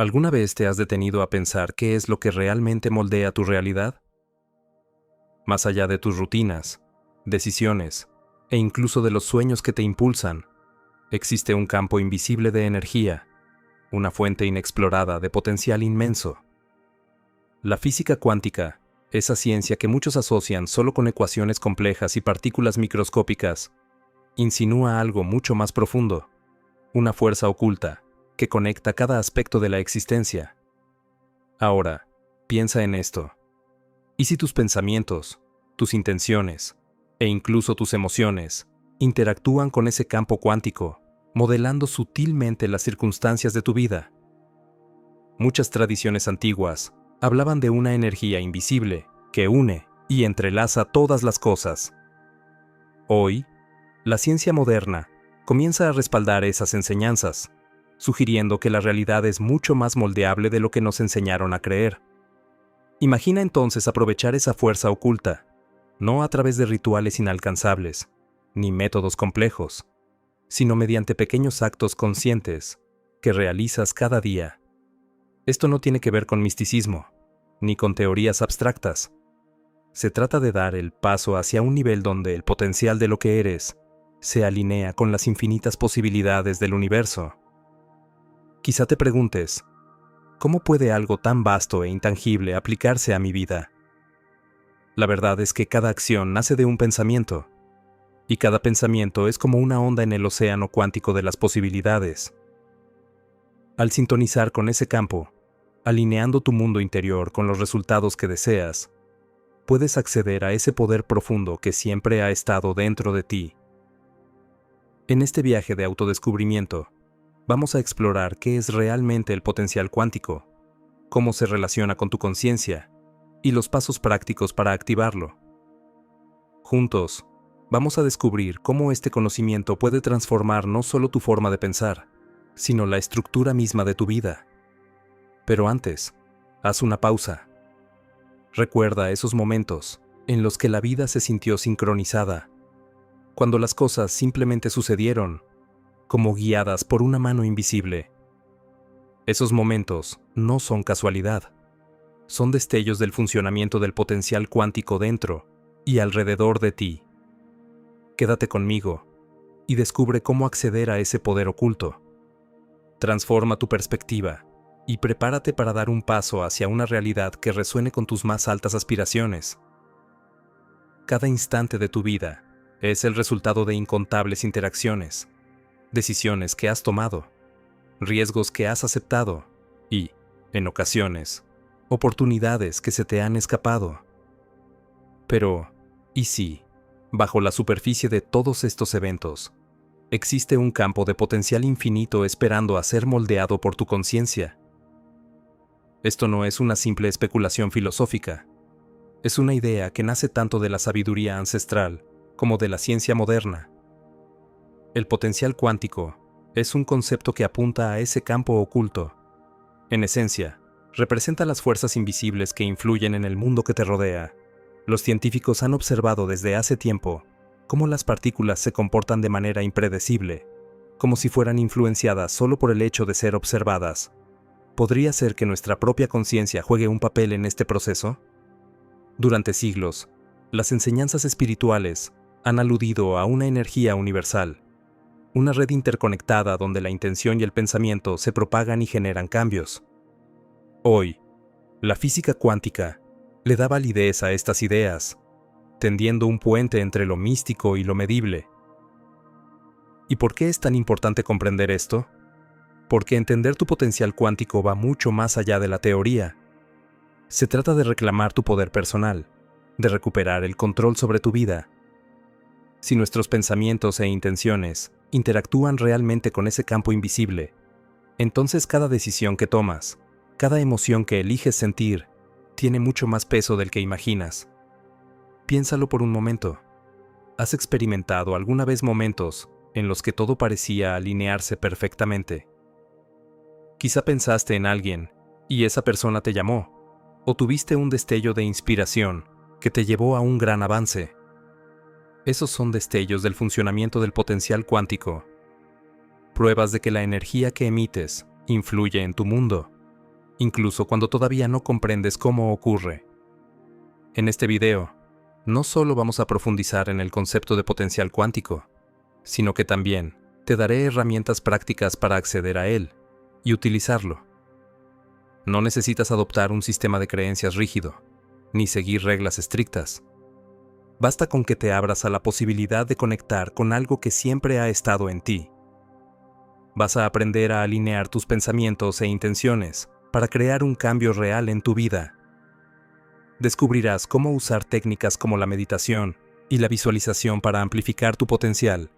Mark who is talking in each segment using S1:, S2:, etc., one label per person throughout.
S1: ¿Alguna vez te has detenido a pensar qué es lo que realmente moldea tu realidad? Más allá de tus rutinas, decisiones e incluso de los sueños que te impulsan, existe un campo invisible de energía, una fuente inexplorada de potencial inmenso. La física cuántica, esa ciencia que muchos asocian solo con ecuaciones complejas y partículas microscópicas, insinúa algo mucho más profundo, una fuerza oculta que conecta cada aspecto de la existencia. Ahora, piensa en esto. ¿Y si tus pensamientos, tus intenciones e incluso tus emociones interactúan con ese campo cuántico, modelando sutilmente las circunstancias de tu vida? Muchas tradiciones antiguas hablaban de una energía invisible que une y entrelaza todas las cosas. Hoy, la ciencia moderna comienza a respaldar esas enseñanzas, sugiriendo que la realidad es mucho más moldeable de lo que nos enseñaron a creer. Imagina entonces aprovechar esa fuerza oculta, no a través de rituales inalcanzables, ni métodos complejos, sino mediante pequeños actos conscientes que realizas cada día. Esto no tiene que ver con misticismo, ni con teorías abstractas. Se trata de dar el paso hacia un nivel donde el potencial de lo que eres se alinea con las infinitas posibilidades del universo. Quizá te preguntes, ¿cómo puede algo tan vasto e intangible aplicarse a mi vida? La verdad es que cada acción nace de un pensamiento, y cada pensamiento es como una onda en el océano cuántico de las posibilidades. Al sintonizar con ese campo, alineando tu mundo interior con los resultados que deseas, puedes acceder a ese poder profundo que siempre ha estado dentro de ti. En este viaje de autodescubrimiento, vamos a explorar qué es realmente el potencial cuántico, cómo se relaciona con tu conciencia y los pasos prácticos para activarlo. Juntos, vamos a descubrir cómo este conocimiento puede transformar no solo tu forma de pensar, sino la estructura misma de tu vida. Pero antes, haz una pausa. Recuerda esos momentos en los que la vida se sintió sincronizada, cuando las cosas simplemente sucedieron, como guiadas por una mano invisible. Esos momentos no son casualidad, son destellos del funcionamiento del potencial cuántico dentro y alrededor de ti. Quédate conmigo y descubre cómo acceder a ese poder oculto. Transforma tu perspectiva y prepárate para dar un paso hacia una realidad que resuene con tus más altas aspiraciones. Cada instante de tu vida es el resultado de incontables interacciones, decisiones que has tomado, riesgos que has aceptado y, en ocasiones, oportunidades que se te han escapado. Pero, ¿y si, bajo la superficie de todos estos eventos, existe un campo de potencial infinito esperando a ser moldeado por tu conciencia? Esto no es una simple especulación filosófica, es una idea que nace tanto de la sabiduría ancestral como de la ciencia moderna. El potencial cuántico es un concepto que apunta a ese campo oculto. En esencia, representa las fuerzas invisibles que influyen en el mundo que te rodea. Los científicos han observado desde hace tiempo cómo las partículas se comportan de manera impredecible, como si fueran influenciadas solo por el hecho de ser observadas. ¿Podría ser que nuestra propia conciencia juegue un papel en este proceso? Durante siglos, las enseñanzas espirituales han aludido a una energía universal, una red interconectada donde la intención y el pensamiento se propagan y generan cambios. Hoy, la física cuántica le da validez a estas ideas, tendiendo un puente entre lo místico y lo medible. ¿Y por qué es tan importante comprender esto? Porque entender tu potencial cuántico va mucho más allá de la teoría. Se trata de reclamar tu poder personal, de recuperar el control sobre tu vida. Si nuestros pensamientos e intenciones interactúan realmente con ese campo invisible, entonces cada decisión que tomas, cada emoción que eliges sentir, tiene mucho más peso del que imaginas. Piénsalo por un momento. ¿Has experimentado alguna vez momentos en los que todo parecía alinearse perfectamente? Quizá pensaste en alguien y esa persona te llamó, o tuviste un destello de inspiración que te llevó a un gran avance. Esos son destellos del funcionamiento del potencial cuántico, pruebas de que la energía que emites influye en tu mundo. incluso cuando todavía no comprendes cómo ocurre. En este video, no solo vamos a profundizar en el concepto de potencial cuántico, sino que también te daré herramientas prácticas para acceder a él y utilizarlo. No necesitas adoptar un sistema de creencias rígido, ni seguir reglas estrictas. Basta con que te abras a la posibilidad de conectar con algo que siempre ha estado en ti. Vas a aprender a alinear tus pensamientos e intenciones para crear un cambio real en tu vida. Descubrirás cómo usar técnicas como la meditación y la visualización para amplificar tu potencial.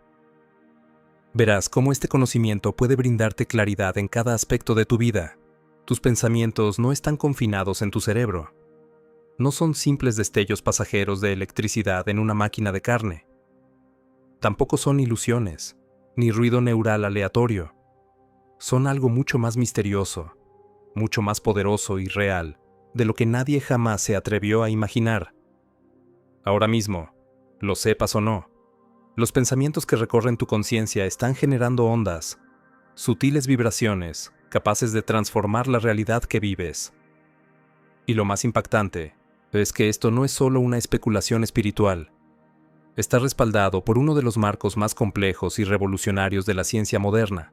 S1: Verás cómo este conocimiento puede brindarte claridad en cada aspecto de tu vida. Tus pensamientos no están confinados en tu cerebro. No son simples destellos pasajeros de electricidad en una máquina de carne. Tampoco son ilusiones, ni ruido neural aleatorio. Son algo mucho más misterioso, mucho más poderoso y real, de lo que nadie jamás se atrevió a imaginar. Ahora mismo, lo sepas o no, los pensamientos que recorren tu conciencia están generando ondas, sutiles vibraciones, capaces de transformar la realidad que vives. Y lo más impactante es que esto no es solo una especulación espiritual. Está respaldado por uno de los marcos más complejos y revolucionarios de la ciencia moderna: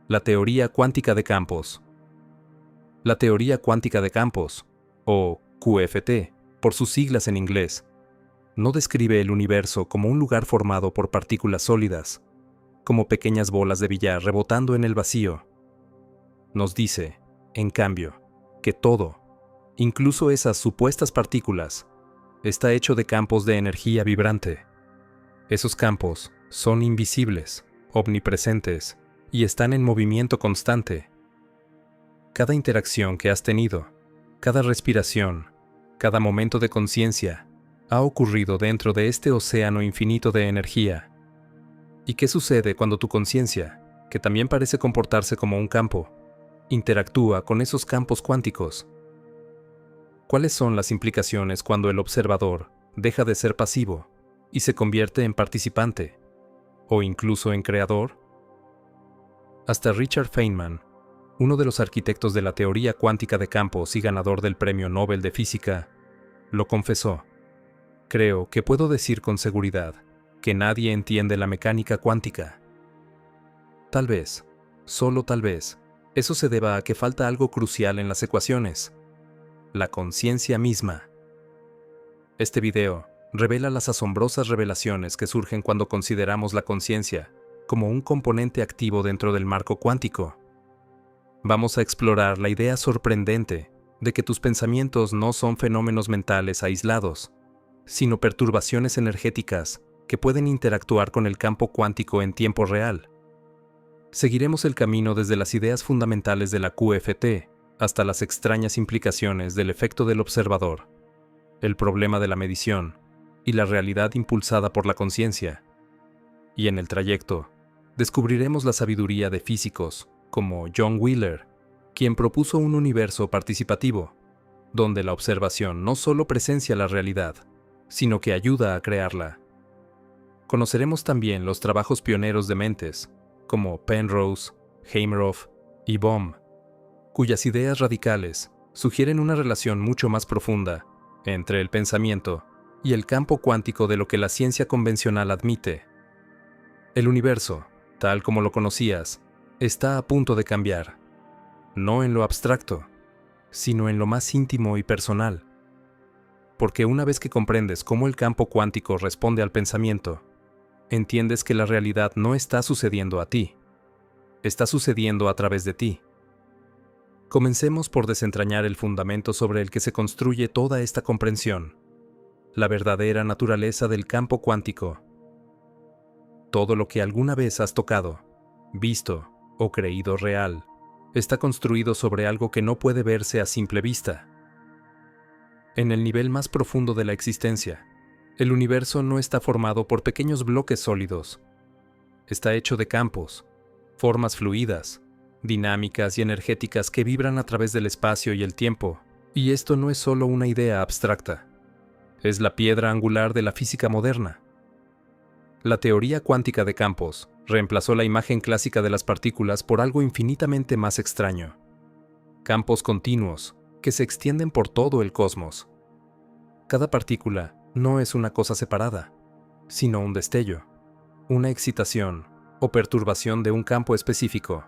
S1: la teoría cuántica de campos. La teoría cuántica de campos, o QFT, por sus siglas en inglés, no describe el universo como un lugar formado por partículas sólidas, como pequeñas bolas de billar rebotando en el vacío. Nos dice, en cambio, que todo, incluso esas supuestas partículas, está hecho de campos de energía vibrante. Esos campos son invisibles, omnipresentes, y están en movimiento constante. Cada interacción que has tenido, cada respiración, cada momento de conciencia, ha ocurrido dentro de este océano infinito de energía. ¿Y qué sucede cuando tu conciencia, que también parece comportarse como un campo, interactúa con esos campos cuánticos? ¿Cuáles son las implicaciones cuando el observador deja de ser pasivo y se convierte en participante, o incluso en creador? Hasta Richard Feynman, uno de los arquitectos de la teoría cuántica de campos y ganador del Premio Nobel de Física, lo confesó. Creo que puedo decir con seguridad que nadie entiende la mecánica cuántica. Tal vez, solo tal vez, eso se deba a que falta algo crucial en las ecuaciones: la conciencia misma. Este video revela las asombrosas revelaciones que surgen cuando consideramos la conciencia como un componente activo dentro del marco cuántico. Vamos a explorar la idea sorprendente de que tus pensamientos no son fenómenos mentales aislados, sino perturbaciones energéticas que pueden interactuar con el campo cuántico en tiempo real. Seguiremos el camino desde las ideas fundamentales de la QFT hasta las extrañas implicaciones del efecto del observador, el problema de la medición y la realidad impulsada por la conciencia. Y en el trayecto, descubriremos la sabiduría de físicos como John Wheeler, quien propuso un universo participativo, donde la observación no solo presencia la realidad, sino que ayuda a crearla. Conoceremos también los trabajos pioneros de mentes, como Penrose, Hameroff y Bohm, cuyas ideas radicales sugieren una relación mucho más profunda entre el pensamiento y el campo cuántico de lo que la ciencia convencional admite. El universo, tal como lo conocías, está a punto de cambiar, no en lo abstracto, sino en lo más íntimo y personal. Porque una vez que comprendes cómo el campo cuántico responde al pensamiento, entiendes que la realidad no está sucediendo a ti, está sucediendo a través de ti. Comencemos por desentrañar el fundamento sobre el que se construye toda esta comprensión: la verdadera naturaleza del campo cuántico. Todo lo que alguna vez has tocado, visto o creído real, está construido sobre algo que no puede verse a simple vista. En el nivel más profundo de la existencia, el universo no está formado por pequeños bloques sólidos. Está hecho de campos, formas fluidas, dinámicas y energéticas que vibran a través del espacio y el tiempo. Y esto no es solo una idea abstracta. Es la piedra angular de la física moderna. La teoría cuántica de campos reemplazó la imagen clásica de las partículas por algo infinitamente más extraño: campos continuos que se extienden por todo el cosmos. Cada partícula no es una cosa separada, sino un destello, una excitación o perturbación de un campo específico.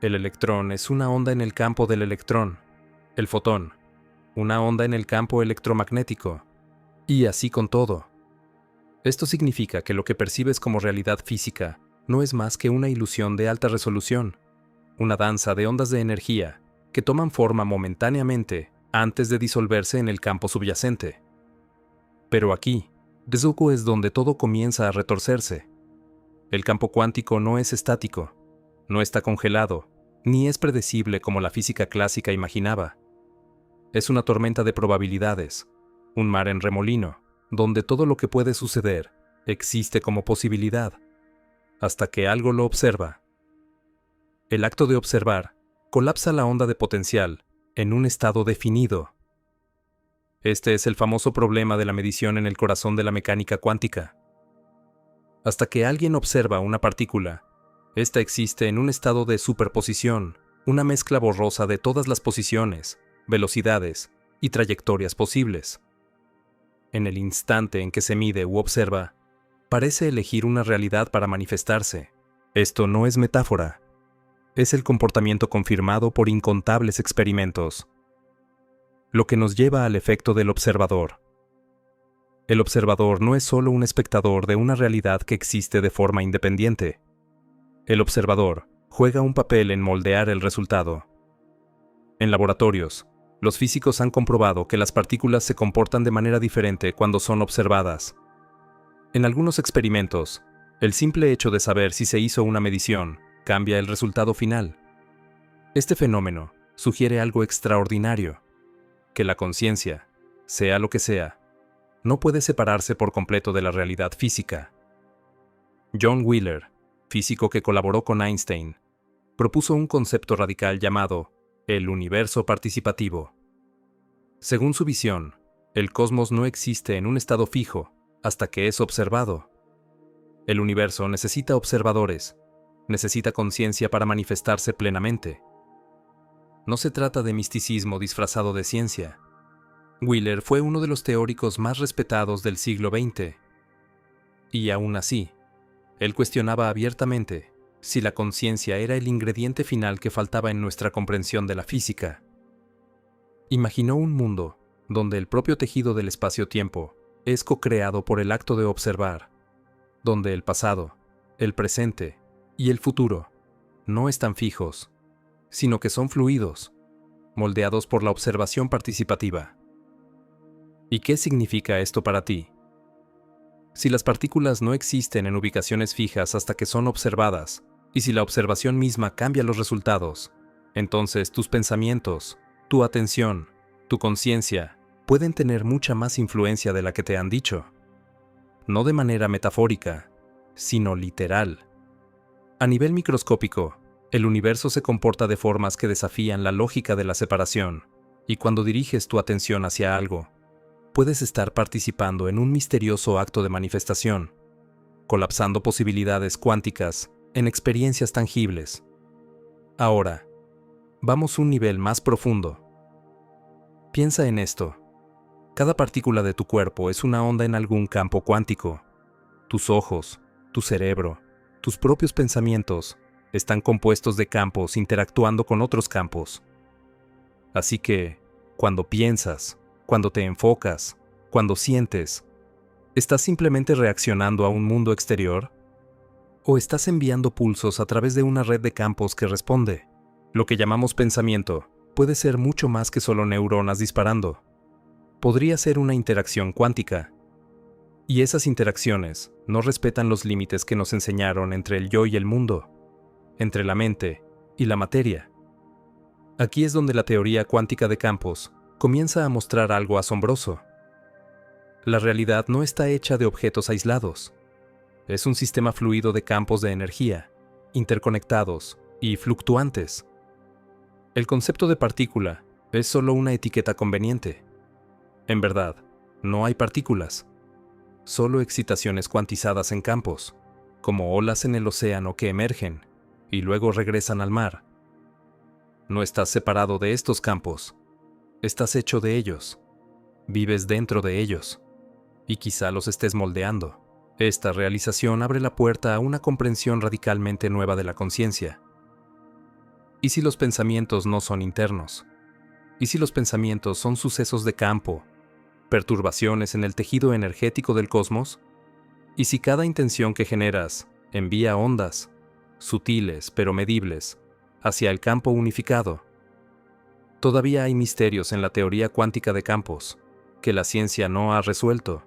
S1: El electrón es una onda en el campo del electrón, el fotón, una onda en el campo electromagnético, y así con todo. Esto significa que lo que percibes como realidad física no es más que una ilusión de alta resolución, una danza de ondas de energía que toman forma momentáneamente antes de disolverse en el campo subyacente. Pero aquí, Dezuko, es donde todo comienza a retorcerse. El campo cuántico no es estático, no está congelado, ni es predecible como la física clásica imaginaba. Es una tormenta de probabilidades, un mar en remolino, donde todo lo que puede suceder existe como posibilidad, hasta que algo lo observa. El acto de observar colapsa la onda de potencial en un estado definido. Este es el famoso problema de la medición en el corazón de la mecánica cuántica. Hasta que alguien observa una partícula, esta existe en un estado de superposición, una mezcla borrosa de todas las posiciones, velocidades y trayectorias posibles. En el instante en que se mide u observa, parece elegir una realidad para manifestarse. Esto no es metáfora. Es el comportamiento confirmado por incontables experimentos. Lo que nos lleva al efecto del observador. El observador no es solo un espectador de una realidad que existe de forma independiente. El observador juega un papel en moldear el resultado. En laboratorios, los físicos han comprobado que las partículas se comportan de manera diferente cuando son observadas. En algunos experimentos, el simple hecho de saber si se hizo una medición cambia el resultado final. Este fenómeno sugiere algo extraordinario, que la conciencia, sea lo que sea, no puede separarse por completo de la realidad física. John Wheeler, físico que colaboró con Einstein, propuso un concepto radical llamado el universo participativo. Según su visión, el cosmos no existe en un estado fijo hasta que es observado. El universo necesita observadores, necesita conciencia para manifestarse plenamente. No se trata de misticismo disfrazado de ciencia. Wheeler fue uno de los teóricos más respetados del siglo XX. Y aún así, él cuestionaba abiertamente si la conciencia era el ingrediente final que faltaba en nuestra comprensión de la física. Imaginó un mundo donde el propio tejido del espacio-tiempo es co-creado por el acto de observar, donde el pasado, el presente y el futuro no están fijos, sino que son fluidos, moldeados por la observación participativa. ¿Y qué significa esto para ti? Si las partículas no existen en ubicaciones fijas hasta que son observadas, y si la observación misma cambia los resultados, entonces tus pensamientos, tu atención, tu conciencia pueden tener mucha más influencia de la que te han dicho. No de manera metafórica, sino literal. A nivel microscópico, el universo se comporta de formas que desafían la lógica de la separación, y cuando diriges tu atención hacia algo, puedes estar participando en un misterioso acto de manifestación, colapsando posibilidades cuánticas en experiencias tangibles. Ahora, vamos un nivel más profundo. Piensa en esto. Cada partícula de tu cuerpo es una onda en algún campo cuántico. Tus ojos, tu cerebro, tus propios pensamientos están compuestos de campos interactuando con otros campos. Así que, cuando piensas, cuando te enfocas, cuando sientes, ¿estás simplemente reaccionando a un mundo exterior? ¿O estás enviando pulsos a través de una red de campos que responde? Lo que llamamos pensamiento puede ser mucho más que solo neuronas disparando. Podría ser una interacción cuántica. Y esas interacciones no respetan los límites que nos enseñaron entre el yo y el mundo, entre la mente y la materia. Aquí es donde la teoría cuántica de campos comienza a mostrar algo asombroso. La realidad no está hecha de objetos aislados. Es un sistema fluido de campos de energía, interconectados y fluctuantes. El concepto de partícula es solo una etiqueta conveniente. En verdad, no hay partículas, solo excitaciones cuantizadas en campos, como olas en el océano que emergen y luego regresan al mar. No estás separado de estos campos. Estás hecho de ellos. Vives dentro de ellos. Y quizá los estés moldeando. Esta realización abre la puerta a una comprensión radicalmente nueva de la conciencia. ¿Y si los pensamientos no son internos? ¿Y si los pensamientos son sucesos de campo, perturbaciones en el tejido energético del cosmos? ¿Y si cada intención que generas envía ondas, sutiles pero medibles, hacia el campo unificado? Todavía hay misterios en la teoría cuántica de campos que la ciencia no ha resuelto.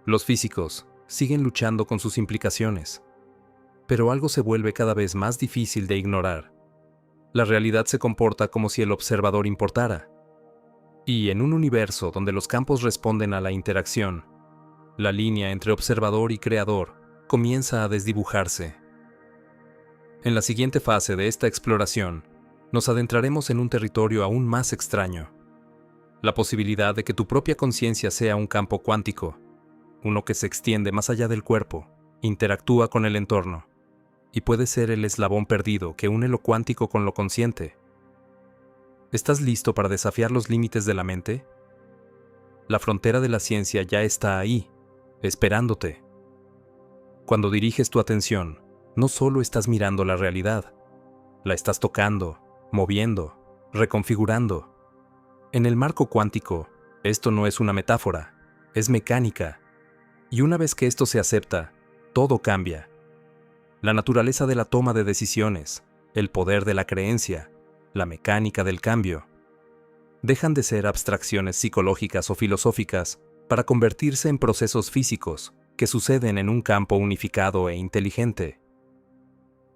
S1: Los físicos siguen luchando con sus implicaciones, pero algo se vuelve cada vez más difícil de ignorar. La realidad se comporta como si el observador importara. Y en un universo donde los campos responden a la interacción, la línea entre observador y creador comienza a desdibujarse. En la siguiente fase de esta exploración, nos adentraremos en un territorio aún más extraño. La posibilidad de que tu propia conciencia sea un campo cuántico, uno que se extiende más allá del cuerpo, interactúa con el entorno, y puede ser el eslabón perdido que une lo cuántico con lo consciente. ¿Estás listo para desafiar los límites de la mente? La frontera de la ciencia ya está ahí, esperándote. Cuando diriges tu atención, no solo estás mirando la realidad, la estás tocando, moviendo, reconfigurando. En el marco cuántico, esto no es una metáfora, es mecánica. Y una vez que esto se acepta, todo cambia. La naturaleza de la toma de decisiones, el poder de la creencia, la mecánica del cambio, dejan de ser abstracciones psicológicas o filosóficas para convertirse en procesos físicos que suceden en un campo unificado e inteligente.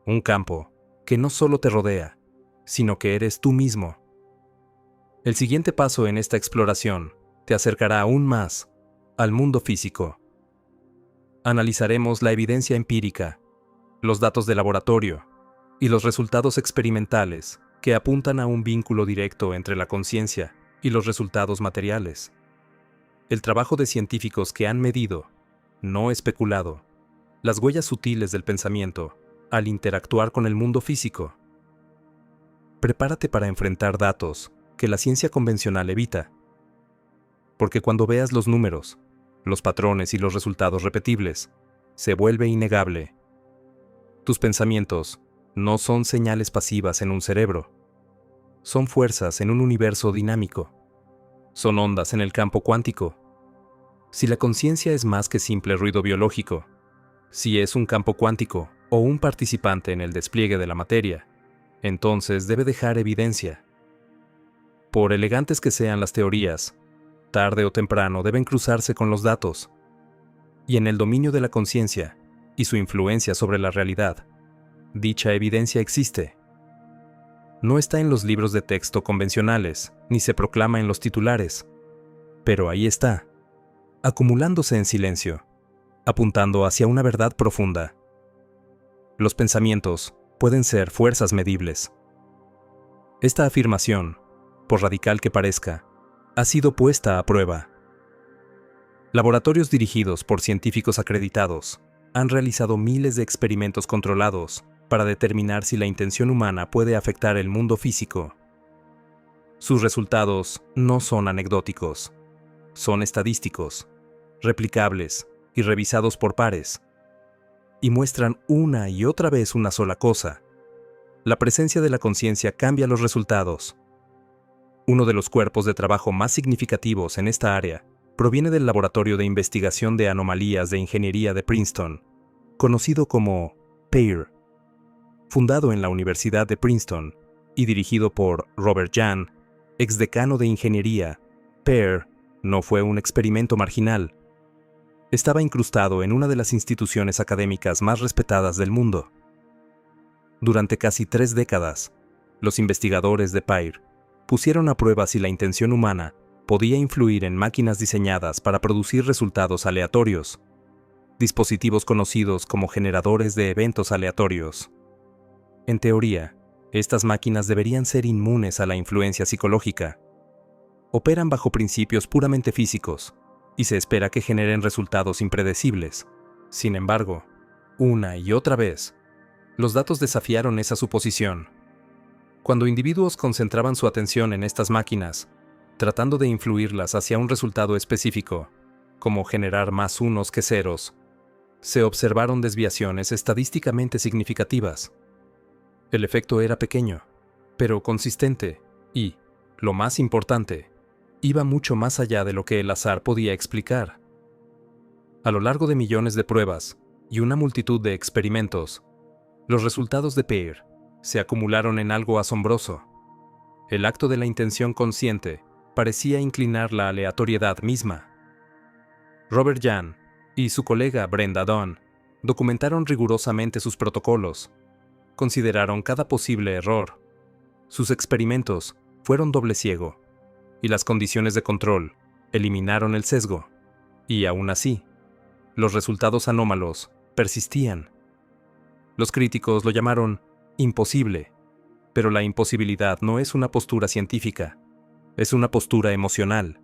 S1: Un campo que no solo te rodea, sino que eres tú mismo. El siguiente paso en esta exploración te acercará aún más al mundo físico. Analizaremos la evidencia empírica, los datos de laboratorio y los resultados experimentales que apuntan a un vínculo directo entre la conciencia y los resultados materiales. El trabajo de científicos que han medido, no especulado, las huellas sutiles del pensamiento al interactuar con el mundo físico. Prepárate para enfrentar datos que la ciencia convencional evita, porque cuando veas los números, los patrones y los resultados repetibles, se vuelve innegable. Tus pensamientos no son señales pasivas en un cerebro. Son fuerzas en un universo dinámico. Son ondas en el campo cuántico. Si la conciencia es más que simple ruido biológico, si es un campo cuántico o un participante en el despliegue de la materia, entonces debe dejar evidencia. Por elegantes que sean las teorías, tarde o temprano deben cruzarse con los datos. Y en el dominio de la conciencia y su influencia sobre la realidad, dicha evidencia existe. No está en los libros de texto convencionales, ni se proclama en los titulares, pero ahí está, acumulándose en silencio, apuntando hacia una verdad profunda. Los pensamientos pueden ser fuerzas medibles. Esta afirmación, por radical que parezca, ha sido puesta a prueba. Laboratorios dirigidos por científicos acreditados han realizado miles de experimentos controlados para determinar si la intención humana puede afectar el mundo físico. Sus resultados no son anecdóticos, son estadísticos, replicables y revisados por pares, y muestran una y otra vez una sola cosa: la presencia de la conciencia cambia los resultados. Uno de los cuerpos de trabajo más significativos en esta área proviene del Laboratorio de Investigación de Anomalías de Ingeniería de Princeton, conocido como PAIR. Fundado en la Universidad de Princeton y dirigido por Robert Jahn, exdecano de Ingeniería, PAIR no fue un experimento marginal. Estaba incrustado en una de las instituciones académicas más respetadas del mundo. Durante casi 3 décadas, los investigadores de PAIR pusieron a prueba si la intención humana podía influir en máquinas diseñadas para producir resultados aleatorios, dispositivos conocidos como generadores de eventos aleatorios. En teoría, estas máquinas deberían ser inmunes a la influencia psicológica. Operan bajo principios puramente físicos y se espera que generen resultados impredecibles. Sin embargo, una y otra vez, los datos desafiaron esa suposición. Cuando individuos concentraban su atención en estas máquinas, tratando de influirlas hacia un resultado específico, como generar más unos que ceros, se observaron desviaciones estadísticamente significativas. El efecto era pequeño, pero consistente y, lo más importante, iba mucho más allá de lo que el azar podía explicar. A lo largo de millones de pruebas y una multitud de experimentos, los resultados de Pear se acumularon en algo asombroso. El acto de la intención consciente parecía inclinar la aleatoriedad misma. Robert Jahn y su colega Brenda Dunn documentaron rigurosamente sus protocolos, consideraron cada posible error. Sus experimentos fueron doble ciego, y las condiciones de control eliminaron el sesgo. Y aún así, los resultados anómalos persistían. Los críticos lo llamaron imposible, pero la imposibilidad no es una postura científica, es una postura emocional.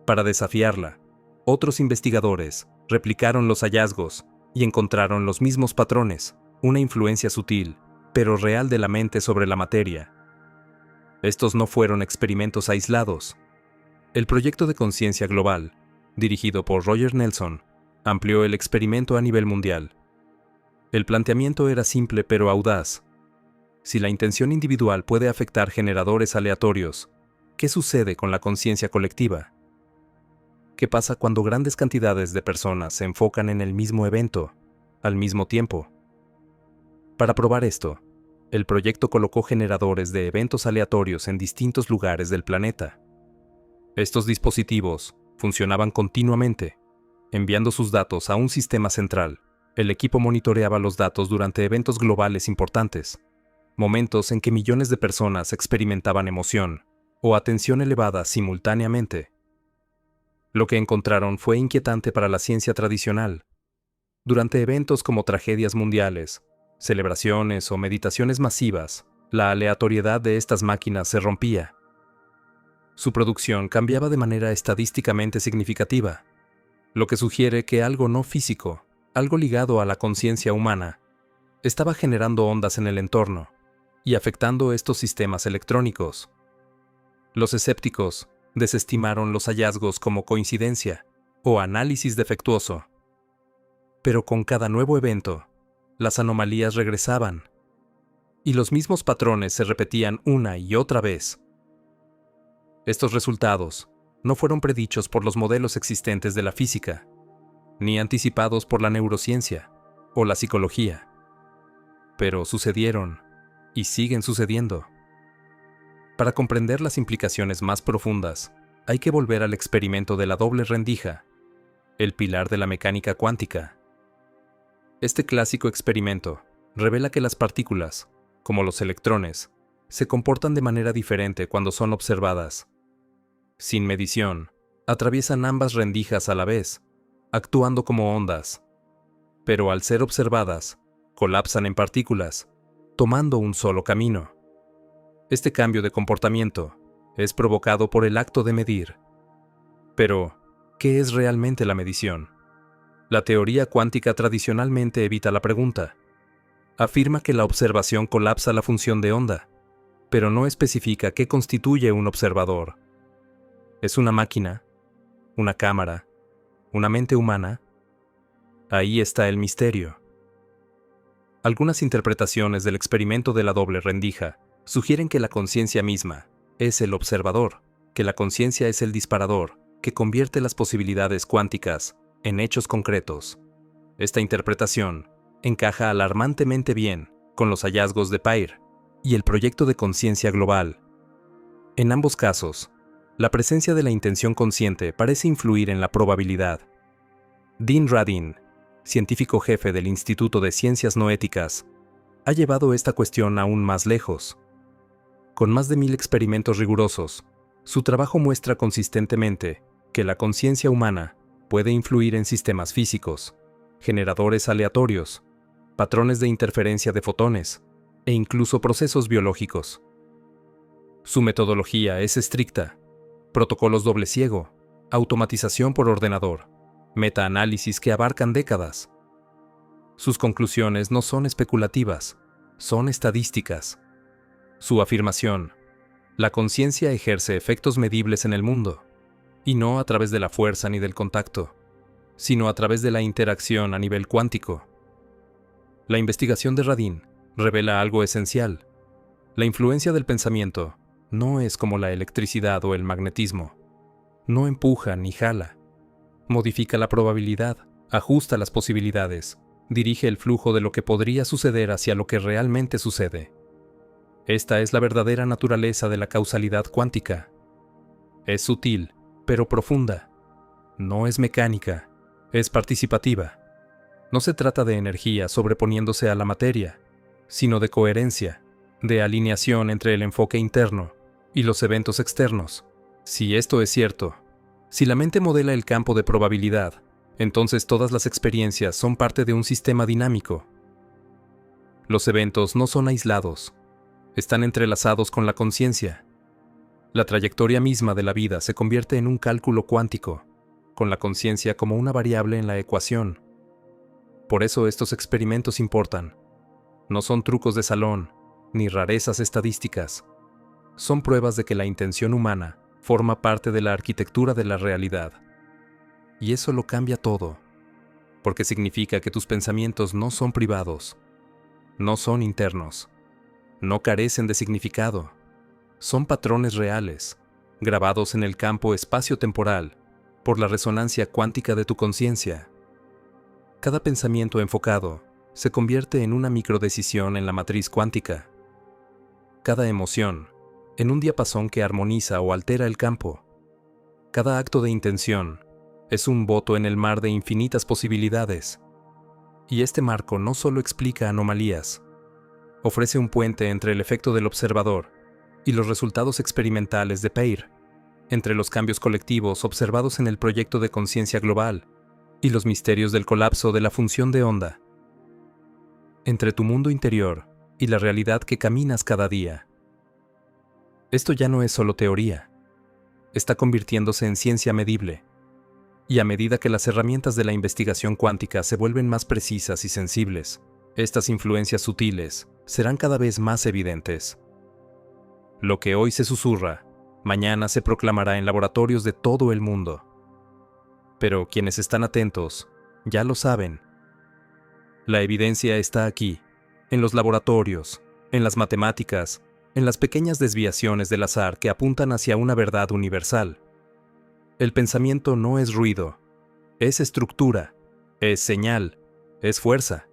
S1: Para desafiarla, otros investigadores replicaron los hallazgos y encontraron los mismos patrones, una influencia sutil, pero real de la mente sobre la materia. Estos no fueron experimentos aislados. El proyecto de conciencia global, dirigido por Roger Nelson, amplió el experimento a nivel mundial. El planteamiento era simple pero audaz. Si la intención individual puede afectar generadores aleatorios, ¿qué sucede con la conciencia colectiva? ¿Qué pasa cuando grandes cantidades de personas se enfocan en el mismo evento, al mismo tiempo? Para probar esto, el proyecto colocó generadores de eventos aleatorios en distintos lugares del planeta. Estos dispositivos funcionaban continuamente, enviando sus datos a un sistema central. El equipo monitoreaba los datos durante eventos globales importantes, momentos en que millones de personas experimentaban emoción o atención elevada simultáneamente. Lo que encontraron fue inquietante para la ciencia tradicional. Durante eventos como tragedias mundiales, celebraciones o meditaciones masivas, la aleatoriedad de estas máquinas se rompía. Su producción cambiaba de manera estadísticamente significativa, lo que sugiere que algo no físico, algo ligado a la conciencia humana, estaba generando ondas en el entorno y afectando estos sistemas electrónicos. Los escépticos desestimaron los hallazgos como coincidencia o análisis defectuoso. Pero con cada nuevo evento, las anomalías regresaban, y los mismos patrones se repetían una y otra vez. Estos resultados no fueron predichos por los modelos existentes de la física, ni anticipados por la neurociencia o la psicología. Pero sucedieron y siguen sucediendo. Para comprender las implicaciones más profundas, hay que volver al experimento de la doble rendija, el pilar de la mecánica cuántica. Este clásico experimento revela que las partículas, como los electrones, se comportan de manera diferente cuando son observadas. Sin medición, atraviesan ambas rendijas a la vez, actuando como ondas. Pero al ser observadas, colapsan en partículas, tomando un solo camino. Este cambio de comportamiento es provocado por el acto de medir. Pero, ¿qué es realmente la medición? La teoría cuántica tradicionalmente evita la pregunta. Afirma que la observación colapsa la función de onda, pero no especifica qué constituye un observador. ¿Es una máquina? ¿Una cámara? ¿Una mente humana? Ahí está el misterio. Algunas interpretaciones del experimento de la doble rendija sugieren que la conciencia misma es el observador, que la conciencia es el disparador que convierte las posibilidades cuánticas en hechos concretos. Esta interpretación encaja alarmantemente bien con los hallazgos de Pear y el proyecto de conciencia global. En ambos casos, la presencia de la intención consciente parece influir en la probabilidad. Dean Radin, científico jefe del Instituto de Ciencias No Éticas, ha llevado esta cuestión aún más lejos. Con más de 1000 experimentos rigurosos, su trabajo muestra consistentemente que la conciencia humana puede influir en sistemas físicos, generadores aleatorios, patrones de interferencia de fotones e incluso procesos biológicos. Su metodología es estricta: protocolos doble ciego, automatización por ordenador, metaanálisis que abarcan décadas. Sus conclusiones no son especulativas, son estadísticas. Su afirmación: la conciencia ejerce efectos medibles en el mundo, y no a través de la fuerza ni del contacto, sino a través de la interacción a nivel cuántico. La investigación de Radin revela algo esencial. La influencia del pensamiento no es como la electricidad o el magnetismo. No empuja ni jala. Modifica la probabilidad, ajusta las posibilidades, dirige el flujo de lo que podría suceder hacia lo que realmente sucede. Esta es la verdadera naturaleza de la causalidad cuántica. Es sutil, pero profunda. No es mecánica, es participativa. No se trata de energía sobreponiéndose a la materia, sino de coherencia, de alineación entre el enfoque interno y los eventos externos. Si esto es cierto, si la mente modela el campo de probabilidad, entonces todas las experiencias son parte de un sistema dinámico. Los eventos no son aislados, están entrelazados con la conciencia. La trayectoria misma de la vida se convierte en un cálculo cuántico, con la conciencia como una variable en la ecuación. Por eso estos experimentos importan. No son trucos de salón, ni rarezas estadísticas. Son pruebas de que la intención humana forma parte de la arquitectura de la realidad. Y eso lo cambia todo, porque significa que tus pensamientos no son privados, no son internos, no carecen de significado. Son patrones reales, grabados en el campo espacio-temporal, por la resonancia cuántica de tu conciencia. Cada pensamiento enfocado se convierte en una microdecisión en la matriz cuántica. Cada emoción, en un diapasón que armoniza o altera el campo. Cada acto de intención es un voto en el mar de infinitas posibilidades. Y este marco no solo explica anomalías, ofrece un puente entre el efecto del observador y los resultados experimentales de Peir, entre los cambios colectivos observados en el proyecto de conciencia global y los misterios del colapso de la función de onda, entre tu mundo interior y la realidad que caminas cada día. Esto ya no es solo teoría, está convirtiéndose en ciencia medible, y a medida que las herramientas de la investigación cuántica se vuelven más precisas y sensibles, estas influencias sutiles serán cada vez más evidentes. Lo que hoy se susurra, mañana se proclamará en laboratorios de todo el mundo. Pero quienes están atentos, ya lo saben. La evidencia está aquí, en los laboratorios, en las matemáticas, en las pequeñas desviaciones del azar que apuntan hacia una verdad universal. El pensamiento no es ruido, es estructura, es señal, es fuerza.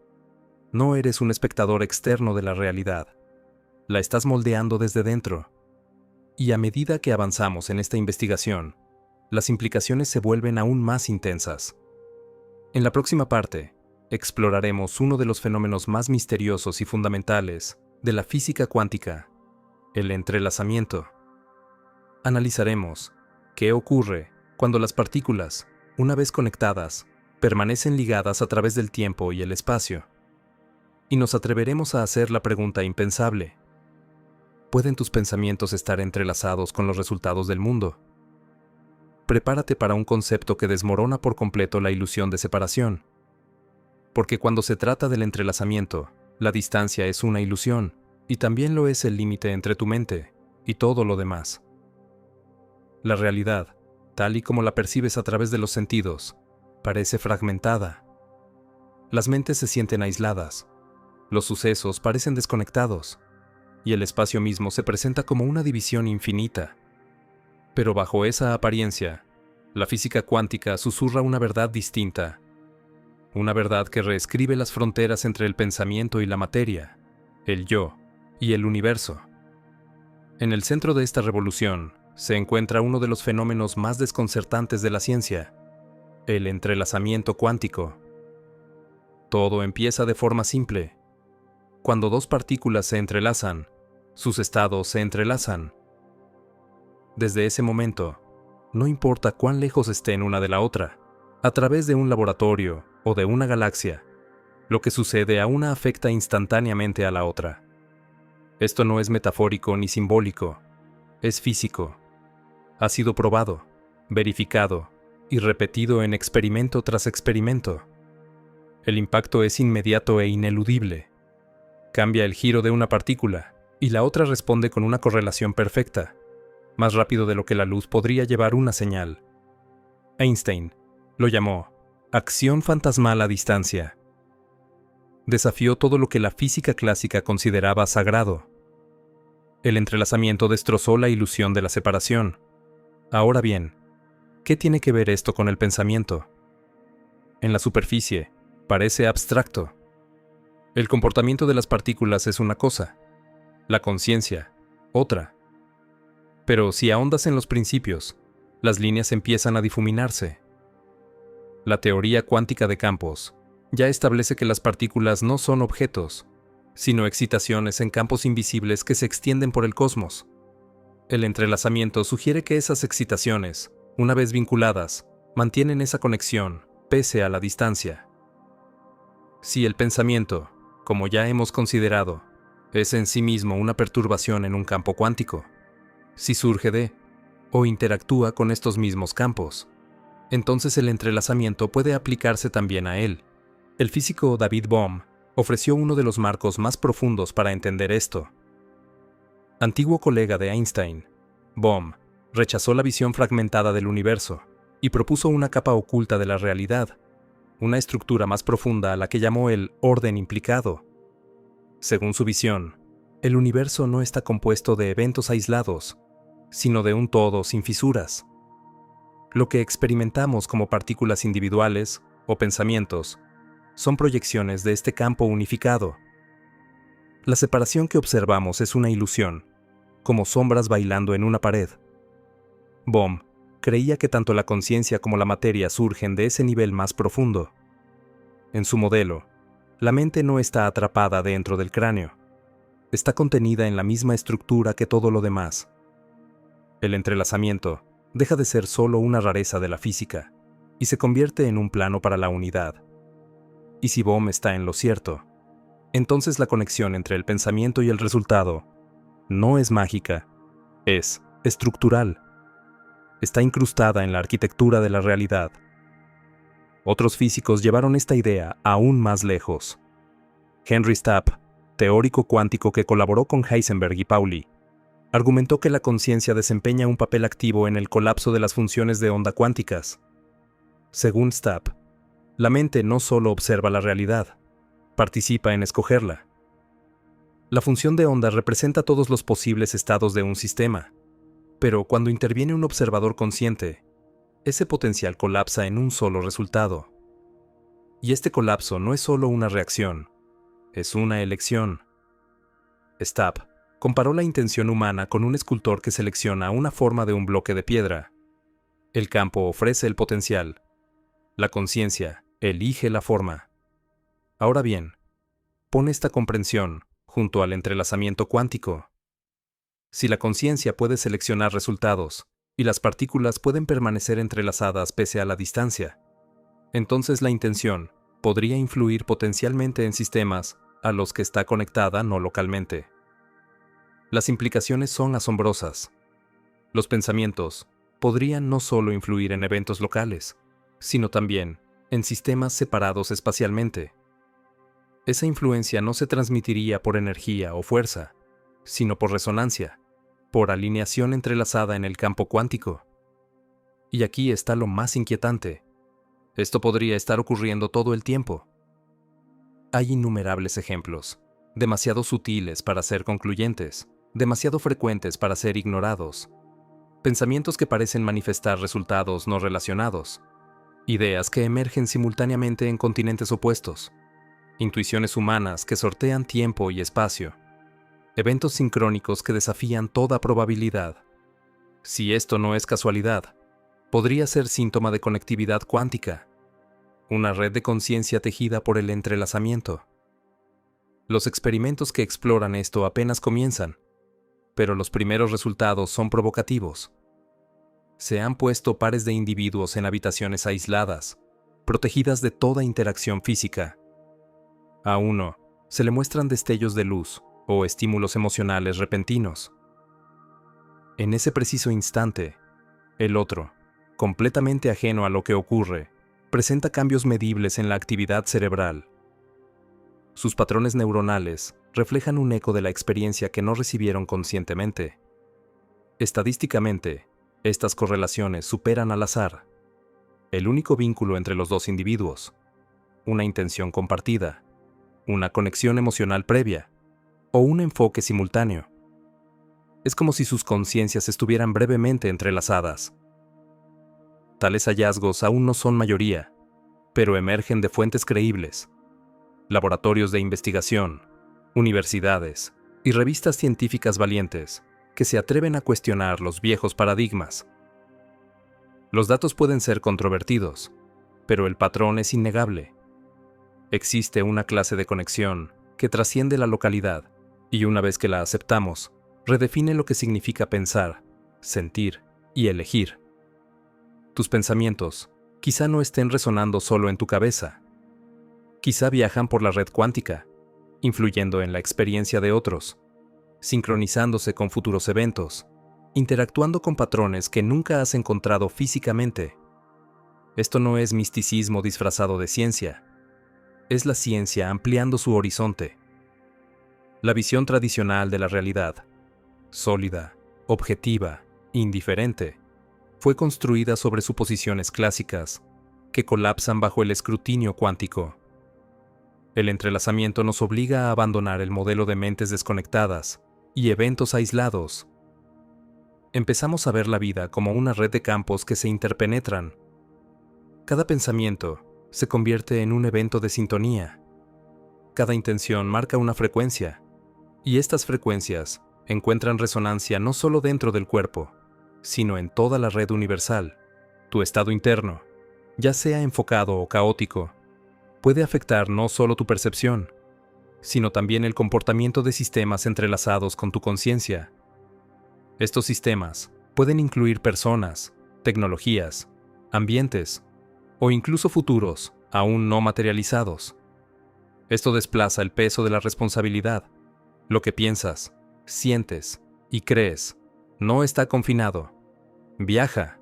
S1: No eres un espectador externo de la realidad. La estás moldeando desde dentro. Y a medida que avanzamos en esta investigación, las implicaciones se vuelven aún más intensas. En la próxima parte, exploraremos uno de los fenómenos más misteriosos y fundamentales de la física cuántica, el entrelazamiento. Analizaremos qué ocurre cuando las partículas, una vez conectadas, permanecen ligadas a través del tiempo y el espacio. Y nos atreveremos a hacer la pregunta impensable: ¿pueden tus pensamientos estar entrelazados con los resultados del mundo? Prepárate para un concepto que desmorona por completo la ilusión de separación. Porque cuando se trata del entrelazamiento, la distancia es una ilusión, y también lo es el límite entre tu mente y todo lo demás. La realidad, tal y como la percibes a través de los sentidos, parece fragmentada. Las mentes se sienten aisladas, los sucesos parecen desconectados, y el espacio mismo se presenta como una división infinita. Pero bajo esa apariencia, la física cuántica susurra una verdad distinta. Una verdad que reescribe las fronteras entre el pensamiento y la materia, el yo y el universo. En el centro de esta revolución se encuentra uno de los fenómenos más desconcertantes de la ciencia, el entrelazamiento cuántico. Todo empieza de forma simple. Cuando dos partículas se entrelazan, sus estados se entrelazan. Desde ese momento, no importa cuán lejos estén una de la otra, a través de un laboratorio o de una galaxia, lo que sucede a una afecta instantáneamente a la otra. Esto no es metafórico ni simbólico, es físico. Ha sido probado, verificado y repetido en experimento tras experimento. El impacto es inmediato e ineludible. Cambia el giro de una partícula y la otra responde con una correlación perfecta, más rápido de lo que la luz podría llevar una señal. Einstein lo llamó acción fantasmal a distancia. Desafió todo lo que la física clásica consideraba sagrado. El entrelazamiento destrozó la ilusión de la separación. Ahora bien, ¿qué tiene que ver esto con el pensamiento? En la superficie, parece abstracto. El comportamiento de las partículas es una cosa, la conciencia, otra. Pero si ahondas en los principios, las líneas empiezan a difuminarse. La teoría cuántica de campos ya establece que las partículas no son objetos, sino excitaciones en campos invisibles que se extienden por el cosmos. El entrelazamiento sugiere que esas excitaciones, una vez vinculadas, mantienen esa conexión, pese a la distancia. Si el pensamiento, como ya hemos considerado, es en sí mismo una perturbación en un campo cuántico, si surge de o interactúa con estos mismos campos, entonces el entrelazamiento puede aplicarse también a él. El físico David Bohm ofreció uno de los marcos más profundos para entender esto. Antiguo colega de Einstein, Bohm rechazó la visión fragmentada del universo y propuso una capa oculta de la realidad, una estructura más profunda a la que llamó el orden implicado. Según su visión, el universo no está compuesto de eventos aislados, sino de un todo sin fisuras. Lo que experimentamos como partículas individuales o pensamientos son proyecciones de este campo unificado. La separación que observamos es una ilusión, como sombras bailando en una pared. Bohm creía que tanto la conciencia como la materia surgen de ese nivel más profundo. En su modelo, la mente no está atrapada dentro del cráneo. Está contenida en la misma estructura que todo lo demás. El entrelazamiento deja de ser solo una rareza de la física y se convierte en un plano para la unidad. Y si Bohm está en lo cierto, entonces la conexión entre el pensamiento y el resultado no es mágica, es estructural. Está incrustada en la arquitectura de la realidad. Otros físicos llevaron esta idea aún más lejos. Henry Stapp, teórico cuántico que colaboró con Heisenberg y Pauli, argumentó que la conciencia desempeña un papel activo en el colapso de las funciones de onda cuánticas. Según Stapp, la mente no solo observa la realidad, participa en escogerla. La función de onda representa todos los posibles estados de un sistema, pero cuando interviene un observador consciente, ese potencial colapsa en un solo resultado. Y este colapso no es solo una reacción, es una elección. Stapp comparó la intención humana con un escultor que selecciona una forma de un bloque de piedra. El campo ofrece el potencial. La conciencia elige la forma. Ahora bien, pon esta comprensión junto al entrelazamiento cuántico. Si la conciencia puede seleccionar resultados y las partículas pueden permanecer entrelazadas pese a la distancia, entonces la intención podría influir potencialmente en sistemas a los que está conectada no localmente. Las implicaciones son asombrosas. Los pensamientos podrían no solo influir en eventos locales, sino también en sistemas separados espacialmente. Esa influencia no se transmitiría por energía o fuerza, sino por resonancia, por alineación entrelazada en el campo cuántico. Y aquí está lo más inquietante. Esto podría estar ocurriendo todo el tiempo. Hay innumerables ejemplos, demasiado sutiles para ser concluyentes, demasiado frecuentes para ser ignorados. Pensamientos que parecen manifestar resultados no relacionados. Ideas que emergen simultáneamente en continentes opuestos. Intuiciones humanas que sortean tiempo y espacio. Eventos sincrónicos que desafían toda probabilidad. Si esto no es casualidad, podría ser síntoma de conectividad cuántica, una red de conciencia tejida por el entrelazamiento. Los experimentos que exploran esto apenas comienzan, pero los primeros resultados son provocativos. Se han puesto pares de individuos en habitaciones aisladas, protegidas de toda interacción física. A uno se le muestran destellos de luz o estímulos emocionales repentinos. En ese preciso instante, el otro, completamente ajeno a lo que ocurre, presenta cambios medibles en la actividad cerebral. Sus patrones neuronales reflejan un eco de la experiencia que no recibieron conscientemente. Estadísticamente, estas correlaciones superan al azar. El único vínculo entre los dos individuos, una intención compartida, una conexión emocional previa o un enfoque simultáneo. Es como si sus conciencias estuvieran brevemente entrelazadas. Tales hallazgos aún no son mayoría, pero emergen de fuentes creíbles. Laboratorios de investigación, universidades y revistas científicas valientes que se atreven a cuestionar los viejos paradigmas. Los datos pueden ser controvertidos, pero el patrón es innegable. Existe una clase de conexión que trasciende la localidad y una vez que la aceptamos, redefine lo que significa pensar, sentir y elegir. Tus pensamientos quizá no estén resonando solo en tu cabeza. Quizá viajan por la red cuántica, influyendo en la experiencia de otros, sincronizándose con futuros eventos, interactuando con patrones que nunca has encontrado físicamente. Esto no es misticismo disfrazado de ciencia. Es la ciencia ampliando su horizonte. La visión tradicional de la realidad, sólida, objetiva, indiferente, fue construida sobre suposiciones clásicas que colapsan bajo el escrutinio cuántico. El entrelazamiento nos obliga a abandonar el modelo de mentes desconectadas y eventos aislados. Empezamos a ver la vida como una red de campos que se interpenetran. Cada pensamiento se convierte en un evento de sintonía. Cada intención marca una frecuencia, y estas frecuencias encuentran resonancia no solo dentro del cuerpo, sino en toda la red universal. Tu estado interno, ya sea enfocado o caótico, puede afectar no solo tu percepción, sino también el comportamiento de sistemas entrelazados con tu conciencia. Estos sistemas pueden incluir personas, tecnologías, ambientes o incluso futuros aún no materializados. Esto desplaza el peso de la responsabilidad. Lo que piensas, sientes y crees no está confinado. Viaja,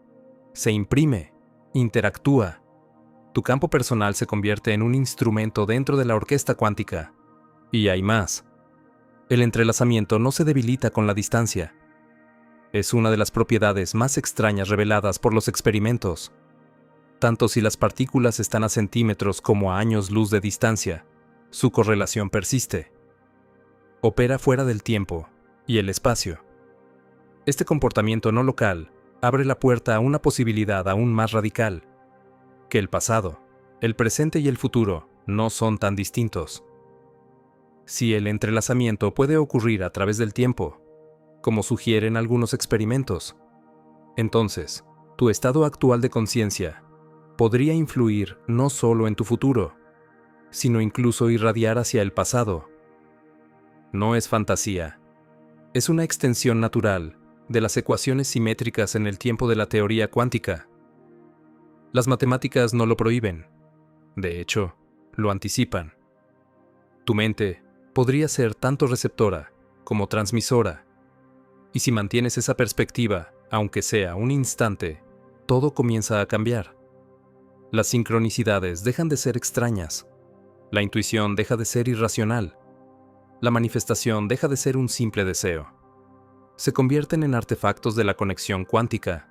S1: se imprime, interactúa. Tu campo personal se convierte en un instrumento dentro de la orquesta cuántica. Y hay más. El entrelazamiento no se debilita con la distancia. Es una de las propiedades más extrañas reveladas por los experimentos. Tanto si las partículas están a centímetros como a años luz de distancia, su correlación persiste. Opera fuera del tiempo y el espacio. Este comportamiento no local abre la puerta a una posibilidad aún más radical: que el pasado, el presente y el futuro no son tan distintos. Si el entrelazamiento puede ocurrir a través del tiempo, como sugieren algunos experimentos, entonces tu estado actual de conciencia podría influir no solo en tu futuro, sino incluso irradiar hacia el pasado. No es fantasía, es una extensión natural de las ecuaciones simétricas en el tiempo de la teoría cuántica. Las matemáticas no lo prohíben, de hecho, lo anticipan. Tu mente podría ser tanto receptora como transmisora, y si mantienes esa perspectiva, aunque sea un instante, todo comienza a cambiar. Las sincronicidades dejan de ser extrañas, la intuición deja de ser irracional, la manifestación deja de ser un simple deseo. Se convierten en artefactos de la conexión cuántica.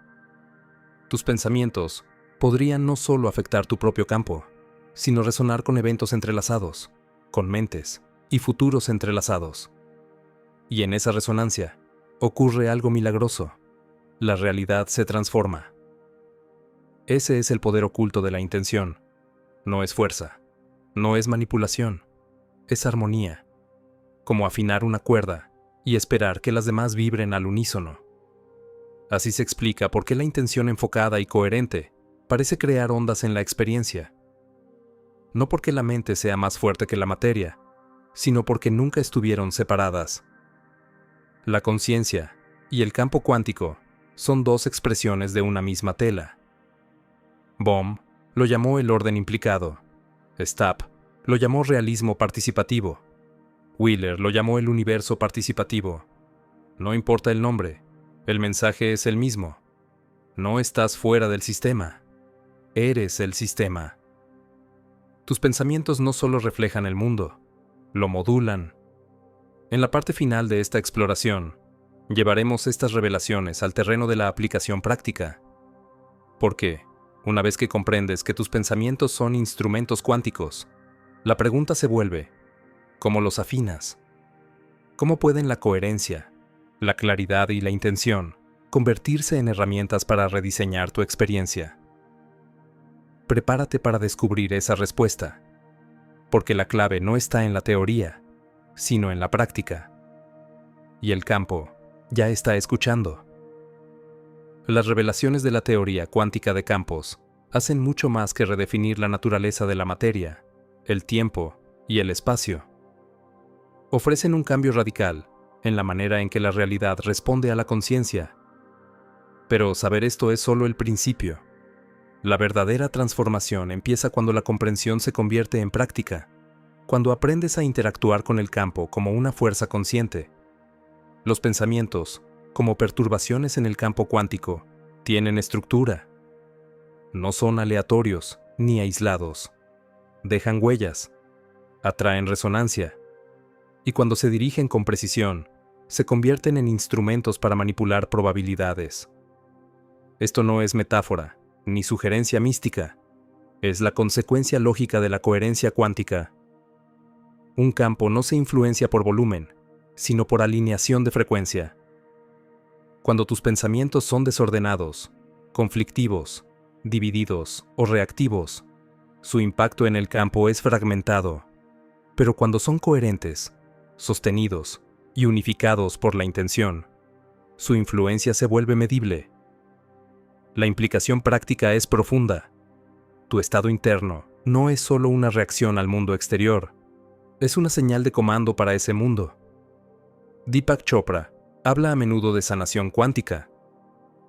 S1: Tus pensamientos podrían no solo afectar tu propio campo, sino resonar con eventos entrelazados, con mentes y futuros entrelazados. Y en esa resonancia ocurre algo milagroso. La realidad se transforma. Ese es el poder oculto de la intención. No es fuerza, no es manipulación, es armonía, como afinar una cuerda y esperar que las demás vibren al unísono. Así se explica por qué la intención enfocada y coherente parece crear ondas en la experiencia. No porque la mente sea más fuerte que la materia, sino porque nunca estuvieron separadas. La conciencia y el campo cuántico son dos expresiones de una misma tela. Bohm lo llamó el orden implicado. Stapp lo llamó realismo participativo. Wheeler lo llamó el universo participativo. No importa el nombre, el mensaje es el mismo. No estás fuera del sistema, eres el sistema. Tus pensamientos no solo reflejan el mundo, lo modulan. En la parte final de esta exploración, llevaremos estas revelaciones al terreno de la aplicación práctica. Porque, una vez que comprendes que tus pensamientos son instrumentos cuánticos, la pregunta se vuelve, ¿cómo los afinas? ¿Cómo pueden la coherencia, la claridad y la intención convertirse en herramientas para rediseñar tu experiencia? Prepárate para descubrir esa respuesta, porque la clave no está en la teoría, sino en la práctica. Y el campo ya está escuchando. Las revelaciones de la teoría cuántica de campos hacen mucho más que redefinir la naturaleza de la materia, el tiempo y el espacio. Ofrecen un cambio radical en la manera en que la realidad responde a la conciencia. Pero saber esto es solo el principio. La verdadera transformación empieza cuando la comprensión se convierte en práctica, cuando aprendes a interactuar con el campo como una fuerza consciente. Los pensamientos, como perturbaciones en el campo cuántico, tienen estructura. No son aleatorios ni aislados. Dejan huellas, atraen resonancia, y cuando se dirigen con precisión, se convierten en instrumentos para manipular probabilidades. Esto no es metáfora, ni sugerencia mística, es la consecuencia lógica de la coherencia cuántica. Un campo no se influencia por volumen, sino por alineación de frecuencia. Cuando tus pensamientos son desordenados, conflictivos, divididos o reactivos, su impacto en el campo es fragmentado. Pero cuando son coherentes, sostenidos y unificados por la intención, su influencia se vuelve medible. La implicación práctica es profunda. Tu estado interno no es solo una reacción al mundo exterior, es una señal de comando para ese mundo. Deepak Chopra habla a menudo de sanación cuántica,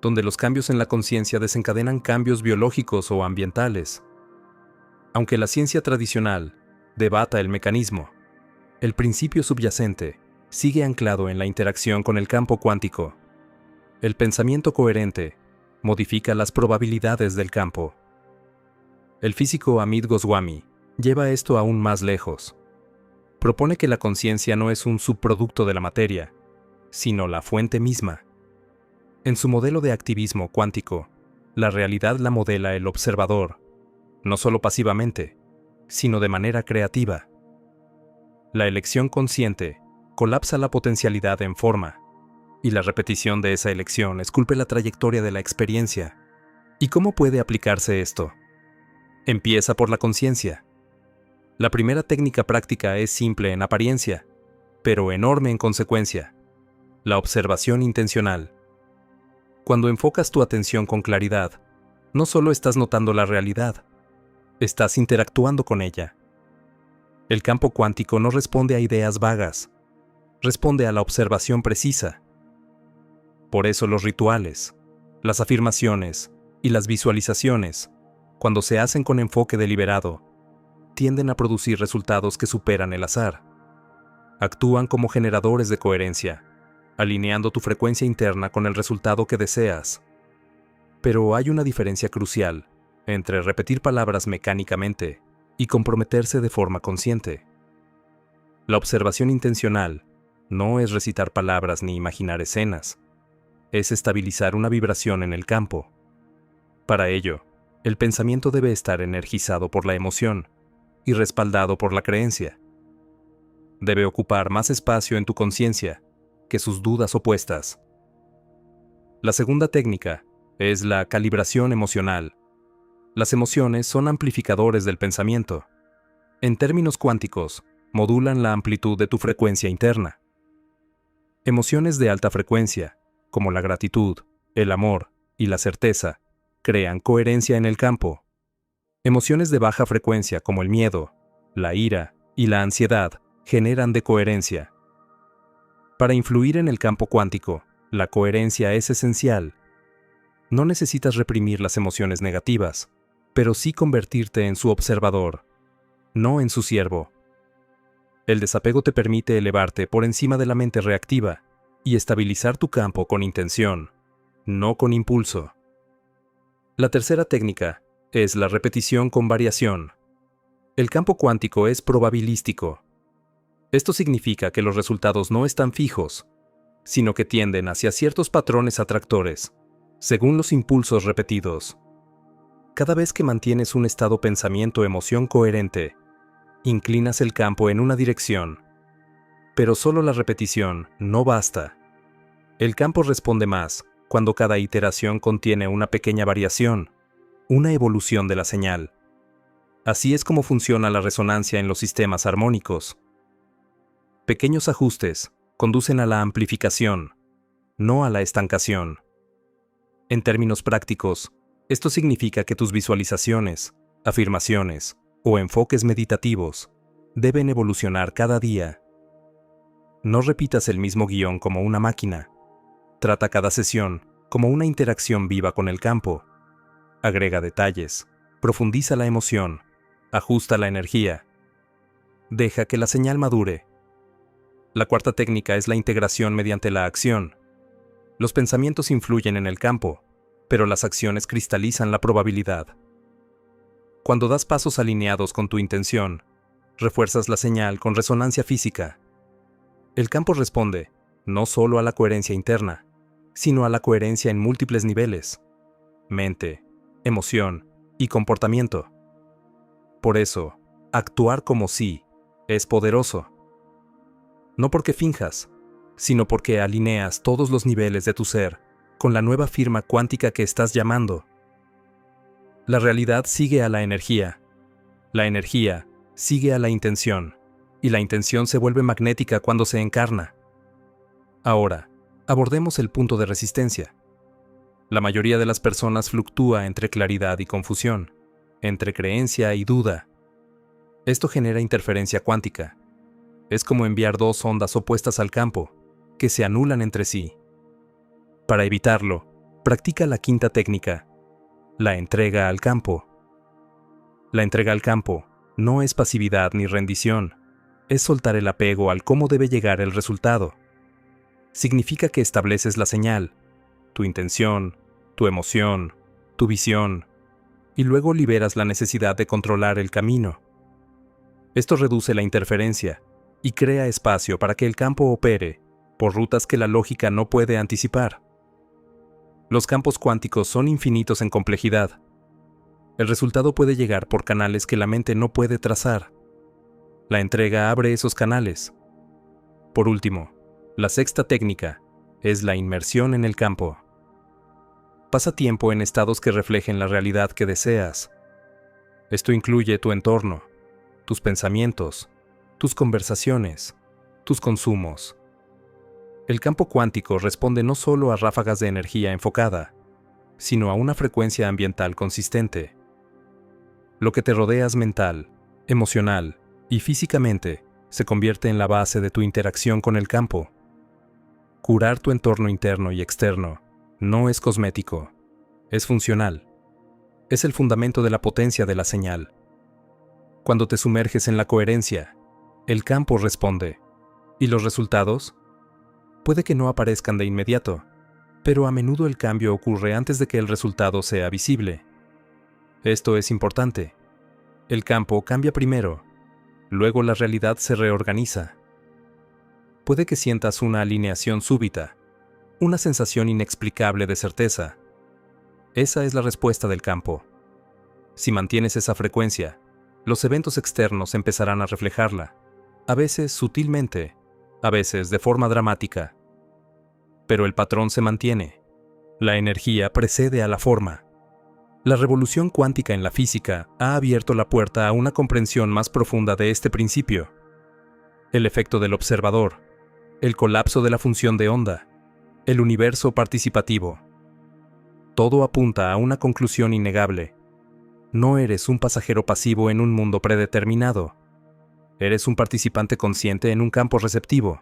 S1: donde los cambios en la conciencia desencadenan cambios biológicos o ambientales. Aunque la ciencia tradicional debata el mecanismo, el principio subyacente sigue anclado en la interacción con el campo cuántico. El pensamiento coherente modifica las probabilidades del campo. El físico Amit Goswami lleva esto aún más lejos. Propone que la conciencia no es un subproducto de la materia, sino la fuente misma. En su modelo de activismo cuántico, la realidad la modela el observador, no solo pasivamente, sino de manera creativa. La elección consciente colapsa la potencialidad en forma, y la repetición de esa elección esculpe la trayectoria de la experiencia. ¿Y cómo puede aplicarse esto? Empieza por la conciencia. La primera técnica práctica es simple en apariencia, pero enorme en consecuencia: la observación intencional. Cuando enfocas tu atención con claridad, no solo estás notando la realidad, estás interactuando con ella. El campo cuántico no responde a ideas vagas, responde a la observación precisa. Por eso los rituales, las afirmaciones y las visualizaciones, cuando se hacen con enfoque deliberado, tienden a producir resultados que superan el azar. Actúan como generadores de coherencia, alineando tu frecuencia interna con el resultado que deseas. Pero hay una diferencia crucial entre repetir palabras mecánicamente y comprometerse de forma consciente. La observación intencional no es recitar palabras ni imaginar escenas, es estabilizar una vibración en el campo. Para ello, el pensamiento debe estar energizado por la emoción y respaldado por la creencia. Debe ocupar más espacio en tu conciencia que sus dudas opuestas. La segunda técnica es la calibración emocional. Las emociones son amplificadores del pensamiento. En términos cuánticos, modulan la amplitud de tu frecuencia interna. Emociones de alta frecuencia, como la gratitud, el amor y la certeza, crean coherencia en el campo. Emociones de baja frecuencia, como el miedo, la ira y la ansiedad, generan decoherencia. Para influir en el campo cuántico, la coherencia es esencial. No necesitas reprimir las emociones negativas, pero sí convertirte en su observador, no en su siervo. El desapego te permite elevarte por encima de la mente reactiva y estabilizar tu campo con intención, no con impulso. La tercera técnica es la repetición con variación. El campo cuántico es probabilístico. Esto significa que los resultados no están fijos, sino que tienden hacia ciertos patrones atractores, según los impulsos repetidos. Cada vez que mantienes un estado pensamiento-emoción coherente, inclinas el campo en una dirección. Pero solo la repetición no basta. El campo responde más cuando cada iteración contiene una pequeña variación, una evolución de la señal. Así es como funciona la resonancia en los sistemas armónicos. Pequeños ajustes conducen a la amplificación, no a la estancación. En términos prácticos, esto significa que tus visualizaciones, afirmaciones o enfoques meditativos deben evolucionar cada día. No repitas el mismo guión como una máquina. Trata cada sesión como una interacción viva con el campo. Agrega detalles, profundiza la emoción, ajusta la energía. Deja que la señal madure. La cuarta técnica es la integración mediante la acción. Los pensamientos influyen en el campo, pero las acciones cristalizan la probabilidad. Cuando das pasos alineados con tu intención, refuerzas la señal con resonancia física. El campo responde no solo a la coherencia interna, sino a la coherencia en múltiples niveles: mente, emoción y comportamiento. Por eso, actuar como sí es poderoso. No porque finjas, sino porque alineas todos los niveles de tu ser con la nueva firma cuántica que estás llamando. La realidad sigue a la energía sigue a la intención, y la intención se vuelve magnética cuando se encarna. Ahora, abordemos el punto de resistencia. La mayoría de las personas fluctúa entre claridad y confusión, entre creencia y duda. Esto genera interferencia cuántica. Es como enviar dos ondas opuestas al campo, que se anulan entre sí. Para evitarlo, practica la quinta técnica: la entrega al campo. La entrega al campo no es pasividad ni rendición, es soltar el apego al cómo debe llegar el resultado. Significa que estableces la señal, tu intención, tu emoción, tu visión, y luego liberas la necesidad de controlar el camino. Esto reduce la interferencia y crea espacio para que el campo opere por rutas que la lógica no puede anticipar. Los campos cuánticos son infinitos en complejidad. El resultado puede llegar por canales que la mente no puede trazar. La entrega abre esos canales. Por último, la sexta técnica es la inmersión en el campo. Pasa tiempo en estados que reflejen la realidad que deseas. Esto incluye tu entorno, tus pensamientos, tus conversaciones, tus consumos. El campo cuántico responde no solo a ráfagas de energía enfocada, sino a una frecuencia ambiental consistente. Lo que te rodeas mental, emocional y físicamente se convierte en la base de tu interacción con el campo. Curar tu entorno interno y externo no es cosmético, es funcional. Es el fundamento de la potencia de la señal. Cuando te sumerges en la coherencia, el campo responde. ¿Y los resultados? Puede que no aparezcan de inmediato, pero a menudo el cambio ocurre antes de que el resultado sea visible. Esto es importante. El campo cambia primero, luego la realidad se reorganiza. Puede que sientas una alineación súbita, una sensación inexplicable de certeza. Esa es la respuesta del campo. Si mantienes esa frecuencia, los eventos externos empezarán a reflejarla, a veces sutilmente, a veces de forma dramática. Pero el patrón se mantiene. La energía precede a la forma. La revolución cuántica en la física ha abierto la puerta a una comprensión más profunda de este principio. El efecto del observador, el colapso de la función de onda, el universo participativo. Todo apunta a una conclusión innegable. No eres un pasajero pasivo en un mundo predeterminado. Eres un participante consciente en un campo receptivo.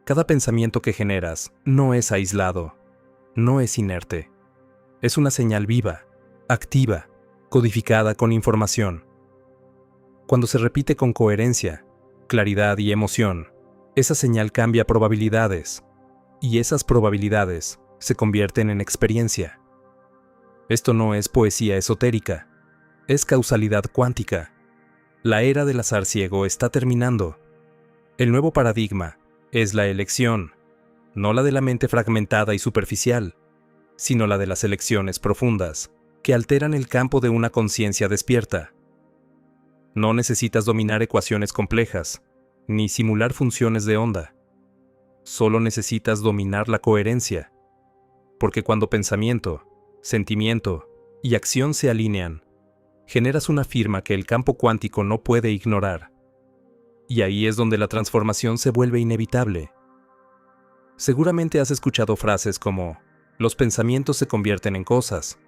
S1: Cada pensamiento que generas no es aislado, no es inerte. Es una señal viva, activa, codificada con información. Cuando se repite con coherencia, claridad y emoción, esa señal cambia probabilidades, y esas probabilidades se convierten en experiencia. Esto no es poesía esotérica, es causalidad cuántica. La era del azar ciego está terminando. El nuevo paradigma es la elección, no la de la mente fragmentada y superficial, sino la de las elecciones profundas, que alteran el campo de una conciencia despierta. No necesitas dominar ecuaciones complejas, ni simular funciones de onda. Solo necesitas dominar la coherencia, porque cuando pensamiento, sentimiento y acción se alinean, generas una firma que el campo cuántico no puede ignorar. Y ahí es donde la transformación se vuelve inevitable. Seguramente has escuchado frases como, los pensamientos se convierten en cosas,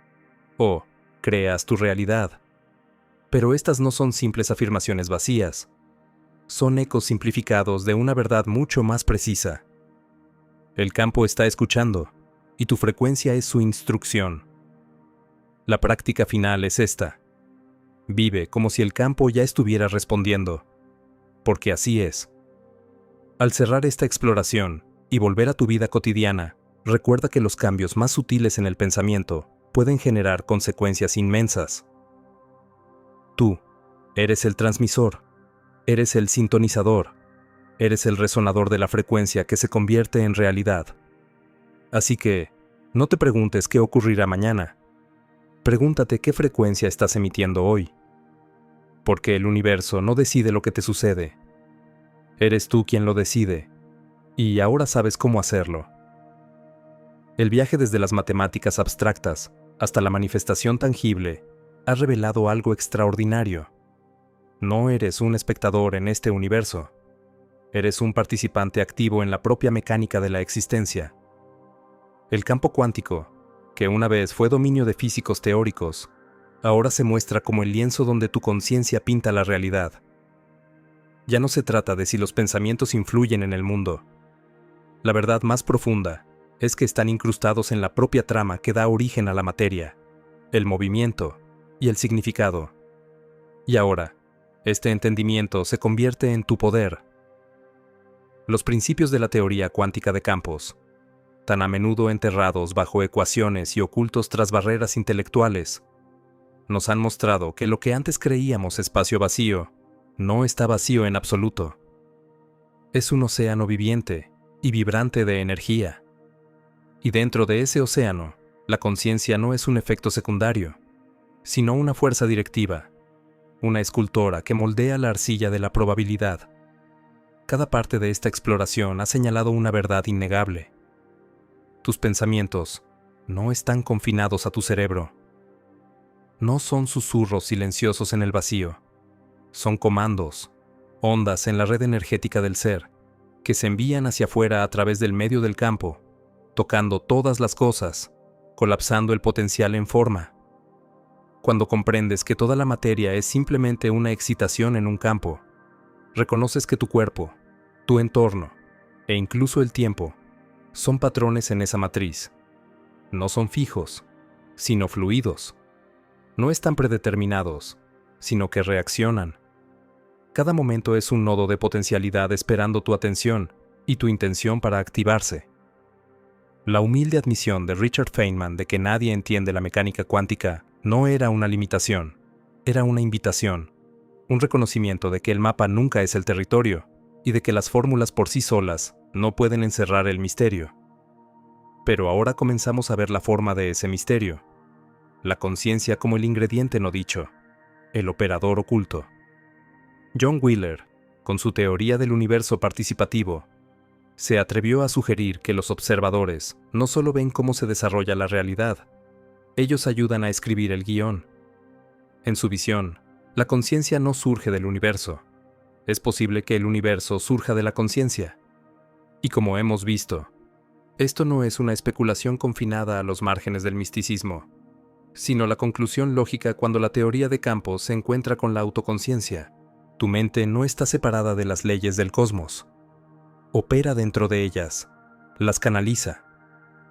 S1: o creas tu realidad. Pero estas no son simples afirmaciones vacías. Son ecos simplificados de una verdad mucho más precisa. El campo está escuchando, y tu frecuencia es su instrucción. La práctica final es esta. Vive como si el campo ya estuviera respondiendo, porque así es. Al cerrar esta exploración y volver a tu vida cotidiana, recuerda que los cambios más sutiles en el pensamiento pueden generar consecuencias inmensas. Tú eres el transmisor, eres el sintonizador, eres el resonador de la frecuencia que se convierte en realidad. Así que, no te preguntes qué ocurrirá mañana. Pregúntate qué frecuencia estás emitiendo hoy. Porque el universo no decide lo que te sucede. Eres tú quien lo decide, y ahora sabes cómo hacerlo. El viaje desde las matemáticas abstractas hasta la manifestación tangible ha revelado algo extraordinario. No eres un espectador en este universo. Eres un participante activo en la propia mecánica de la existencia. El campo cuántico, que una vez fue dominio de físicos teóricos, ahora se muestra como el lienzo donde tu conciencia pinta la realidad. Ya no se trata de si los pensamientos influyen en el mundo. La verdad más profunda es que están incrustados en la propia trama que da origen a la materia, el movimiento y el significado. Y ahora, este entendimiento se convierte en tu poder. Los principios de la teoría cuántica de campos, tan a menudo enterrados bajo ecuaciones y ocultos tras barreras intelectuales, nos han mostrado que lo que antes creíamos espacio vacío, no está vacío en absoluto. Es un océano viviente y vibrante de energía. Y dentro de ese océano, la conciencia no es un efecto secundario, sino una fuerza directiva, una escultora que moldea la arcilla de la probabilidad. Cada parte de esta exploración ha señalado una verdad innegable. Tus pensamientos no están confinados a tu cerebro. No son susurros silenciosos en el vacío. Son comandos, ondas en la red energética del ser, que se envían hacia afuera a través del medio del campo, tocando todas las cosas, colapsando el potencial en forma. Cuando comprendes que toda la materia es simplemente una excitación en un campo, reconoces que tu cuerpo, tu entorno e incluso el tiempo son patrones en esa matriz. No son fijos, sino fluidos. No están predeterminados, sino que reaccionan. Cada momento es un nodo de potencialidad esperando tu atención y tu intención para activarse. La humilde admisión de Richard Feynman de que nadie entiende la mecánica cuántica no era una limitación, era una invitación, un reconocimiento de que el mapa nunca es el territorio y de que las fórmulas por sí solas no pueden encerrar el misterio. Pero ahora comenzamos a ver la forma de ese misterio, la conciencia como el ingrediente no dicho, el operador oculto. John Wheeler, con su teoría del universo participativo, se atrevió a sugerir que los observadores no solo ven cómo se desarrolla la realidad, ellos ayudan a escribir el guión. En su visión, la conciencia no surge del universo. Es posible que el universo surja de la conciencia. Y como hemos visto, esto no es una especulación confinada a los márgenes del misticismo, sino la conclusión lógica cuando la teoría de campos se encuentra con la autoconciencia. Tu mente no está separada de las leyes del cosmos. Opera dentro de ellas, las canaliza,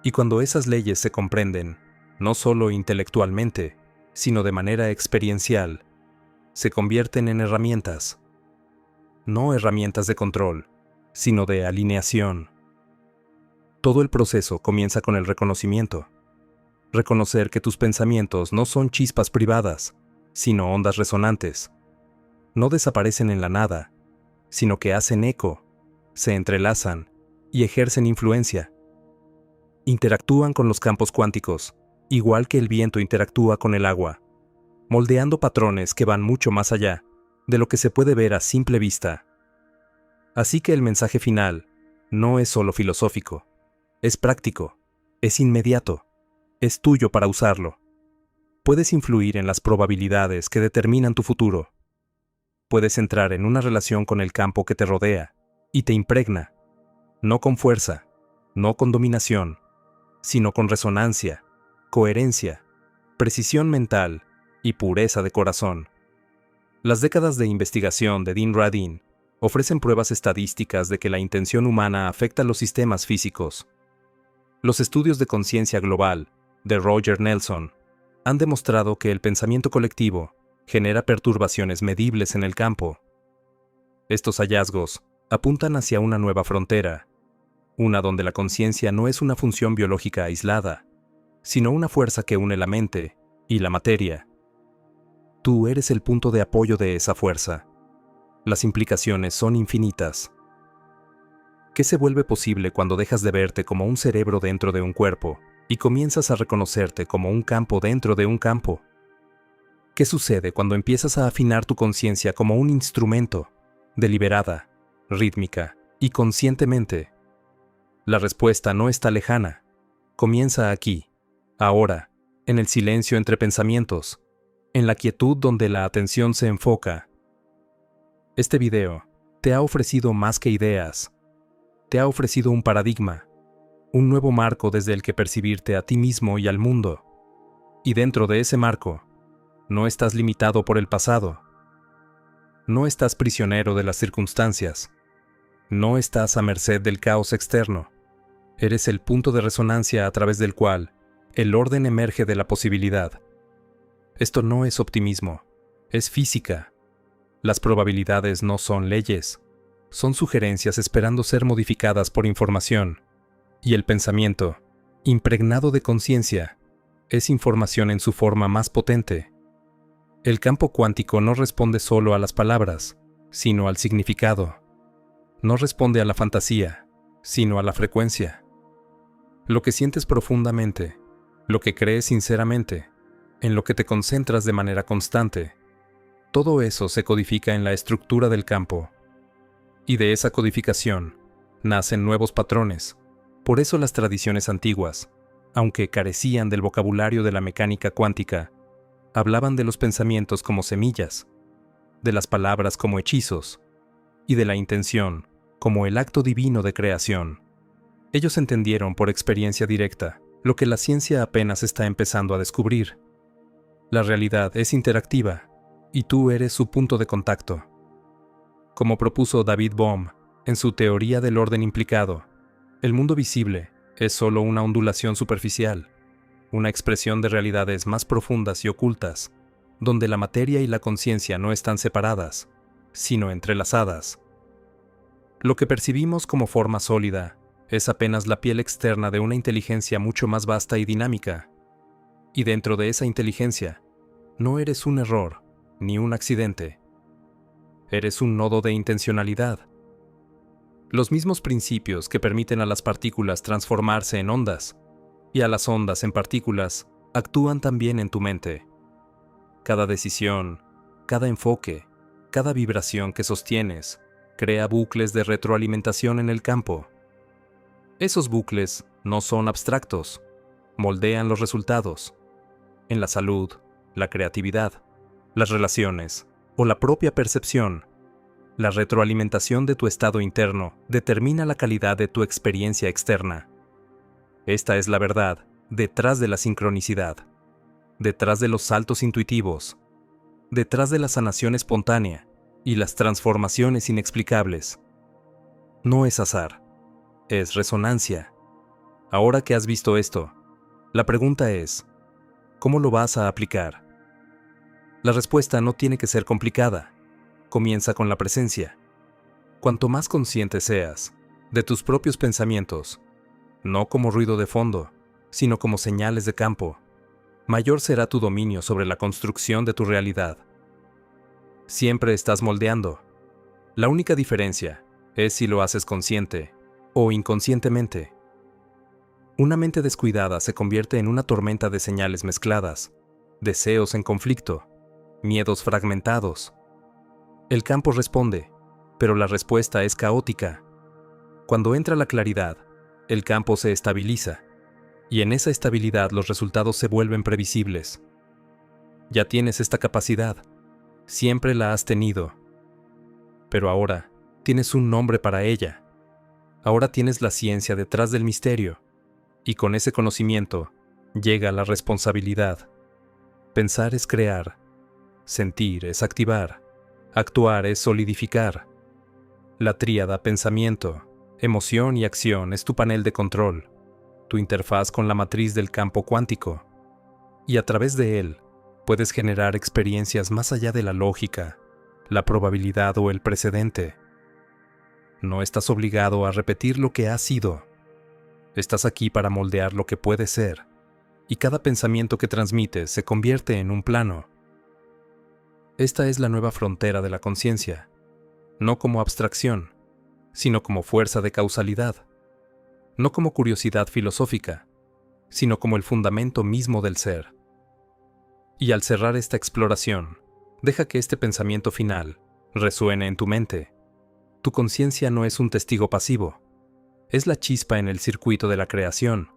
S1: y cuando esas leyes se comprenden, no solo intelectualmente, sino de manera experiencial, se convierten en herramientas. No herramientas de control, sino de alineación. Todo el proceso comienza con el reconocimiento. Reconocer que tus pensamientos no son chispas privadas, sino ondas resonantes. No desaparecen en la nada, sino que hacen eco se entrelazan y ejercen influencia. Interactúan con los campos cuánticos, igual que el viento interactúa con el agua, moldeando patrones que van mucho más allá de lo que se puede ver a simple vista. Así que el mensaje final no es solo filosófico, es práctico, es inmediato, es tuyo para usarlo. Puedes influir en las probabilidades que determinan tu futuro. Puedes entrar en una relación con el campo que te rodea y te impregna, no con fuerza, no con dominación, sino con resonancia, coherencia, precisión mental y pureza de corazón. Las décadas de investigación de Dean Radin ofrecen pruebas estadísticas de que la intención humana afecta los sistemas físicos. Los estudios de conciencia global de Roger Nelson han demostrado que el pensamiento colectivo genera perturbaciones medibles en el campo. Estos hallazgos apuntan hacia una nueva frontera, una donde la conciencia no es una función biológica aislada, sino una fuerza que une la mente y la materia. Tú eres el punto de apoyo de esa fuerza. Las implicaciones son infinitas. ¿Qué se vuelve posible cuando dejas de verte como un cerebro dentro de un cuerpo y comienzas a reconocerte como un campo dentro de un campo? ¿Qué sucede cuando empiezas a afinar tu conciencia como un instrumento, deliberada, rítmica y conscientemente? La respuesta no está lejana. Comienza aquí, ahora, en el silencio entre pensamientos, en la quietud donde la atención se enfoca. Este video te ha ofrecido más que ideas. Te ha ofrecido un paradigma, un nuevo marco desde el que percibirte a ti mismo y al mundo. Y dentro de ese marco, no estás limitado por el pasado. No estás prisionero de las circunstancias. No estás a merced del caos externo. Eres el punto de resonancia a través del cual el orden emerge de la posibilidad. Esto no es optimismo, es física. Las probabilidades no son leyes, son sugerencias esperando ser modificadas por información. Y el pensamiento, impregnado de conciencia, es información en su forma más potente. El campo cuántico no responde solo a las palabras, sino al significado. No responde a la fantasía, sino a la frecuencia. Lo que sientes profundamente, lo que crees sinceramente, en lo que te concentras de manera constante, todo eso se codifica en la estructura del campo. Y de esa codificación nacen nuevos patrones. Por eso las tradiciones antiguas, aunque carecían del vocabulario de la mecánica cuántica, hablaban de los pensamientos como semillas, de las palabras como hechizos, y de la intención como el acto divino de creación. Ellos entendieron por experiencia directa lo que la ciencia apenas está empezando a descubrir. La realidad es interactiva, y tú eres su punto de contacto. Como propuso David Bohm en su teoría del orden implicado, el mundo visible es solo una ondulación superficial, una expresión de realidades más profundas y ocultas, donde la materia y la conciencia no están separadas, sino entrelazadas. Lo que percibimos como forma sólida es apenas la piel externa de una inteligencia mucho más vasta y dinámica. Y dentro de esa inteligencia, no eres un error ni un accidente. Eres un nodo de intencionalidad. Los mismos principios que permiten a las partículas transformarse en ondas y a las ondas en partículas actúan también en tu mente. Cada decisión, cada enfoque, cada vibración que sostienes crea bucles de retroalimentación en el campo. Esos bucles no son abstractos, moldean los resultados. En la salud, la creatividad, las relaciones o la propia percepción, la retroalimentación de tu estado interno determina la calidad de tu experiencia externa. Esta es la verdad detrás de la sincronicidad, detrás de los saltos intuitivos, detrás de la sanación espontánea y las transformaciones inexplicables. No es azar, es resonancia. Ahora que has visto esto, la pregunta es, ¿cómo lo vas a aplicar? La respuesta no tiene que ser complicada. Comienza con la presencia. Cuanto más consciente seas de tus propios pensamientos, no como ruido de fondo, sino como señales de campo, mayor será tu dominio sobre la construcción de tu realidad. Siempre estás moldeando. La única diferencia es si lo haces consciente o inconscientemente. Una mente descuidada se convierte en una tormenta de señales mezcladas, deseos en conflicto, miedos fragmentados. El campo responde, pero la respuesta es caótica. Cuando entra la claridad, el campo se estabiliza, y en esa estabilidad los resultados se vuelven previsibles. Ya tienes esta capacidad, siempre la has tenido. Pero ahora tienes un nombre para ella. Ahora tienes la ciencia detrás del misterio, y con ese conocimiento llega la responsabilidad. Pensar es crear, sentir es activar, actuar es solidificar. La tríada pensamiento, emoción y acción es tu panel de control, tu interfaz con la matriz del campo cuántico, y a través de él puedes generar experiencias más allá de la lógica, la probabilidad o el precedente. No estás obligado a repetir lo que has sido. Estás aquí para moldear lo que puede ser, y cada pensamiento que transmites se convierte en un plano. Esta es la nueva frontera de la conciencia, no como abstracción, sino como fuerza de causalidad, no como curiosidad filosófica, sino como el fundamento mismo del ser. Y al cerrar esta exploración, deja que este pensamiento final resuene en tu mente. Tu conciencia no es un testigo pasivo, es la chispa en el circuito de la creación.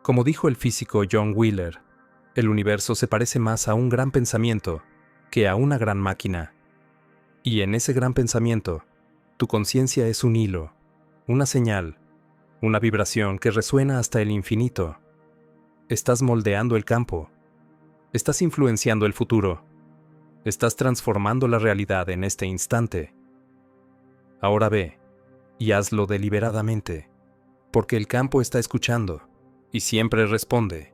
S1: Como dijo el físico John Wheeler, el universo se parece más a un gran pensamiento que a una gran máquina. Y en ese gran pensamiento, tu conciencia es un hilo, una señal, una vibración que resuena hasta el infinito. Estás moldeando el campo. Estás influenciando el futuro. Estás transformando la realidad en este instante. Ahora ve, y hazlo deliberadamente, porque el campo está escuchando y siempre responde.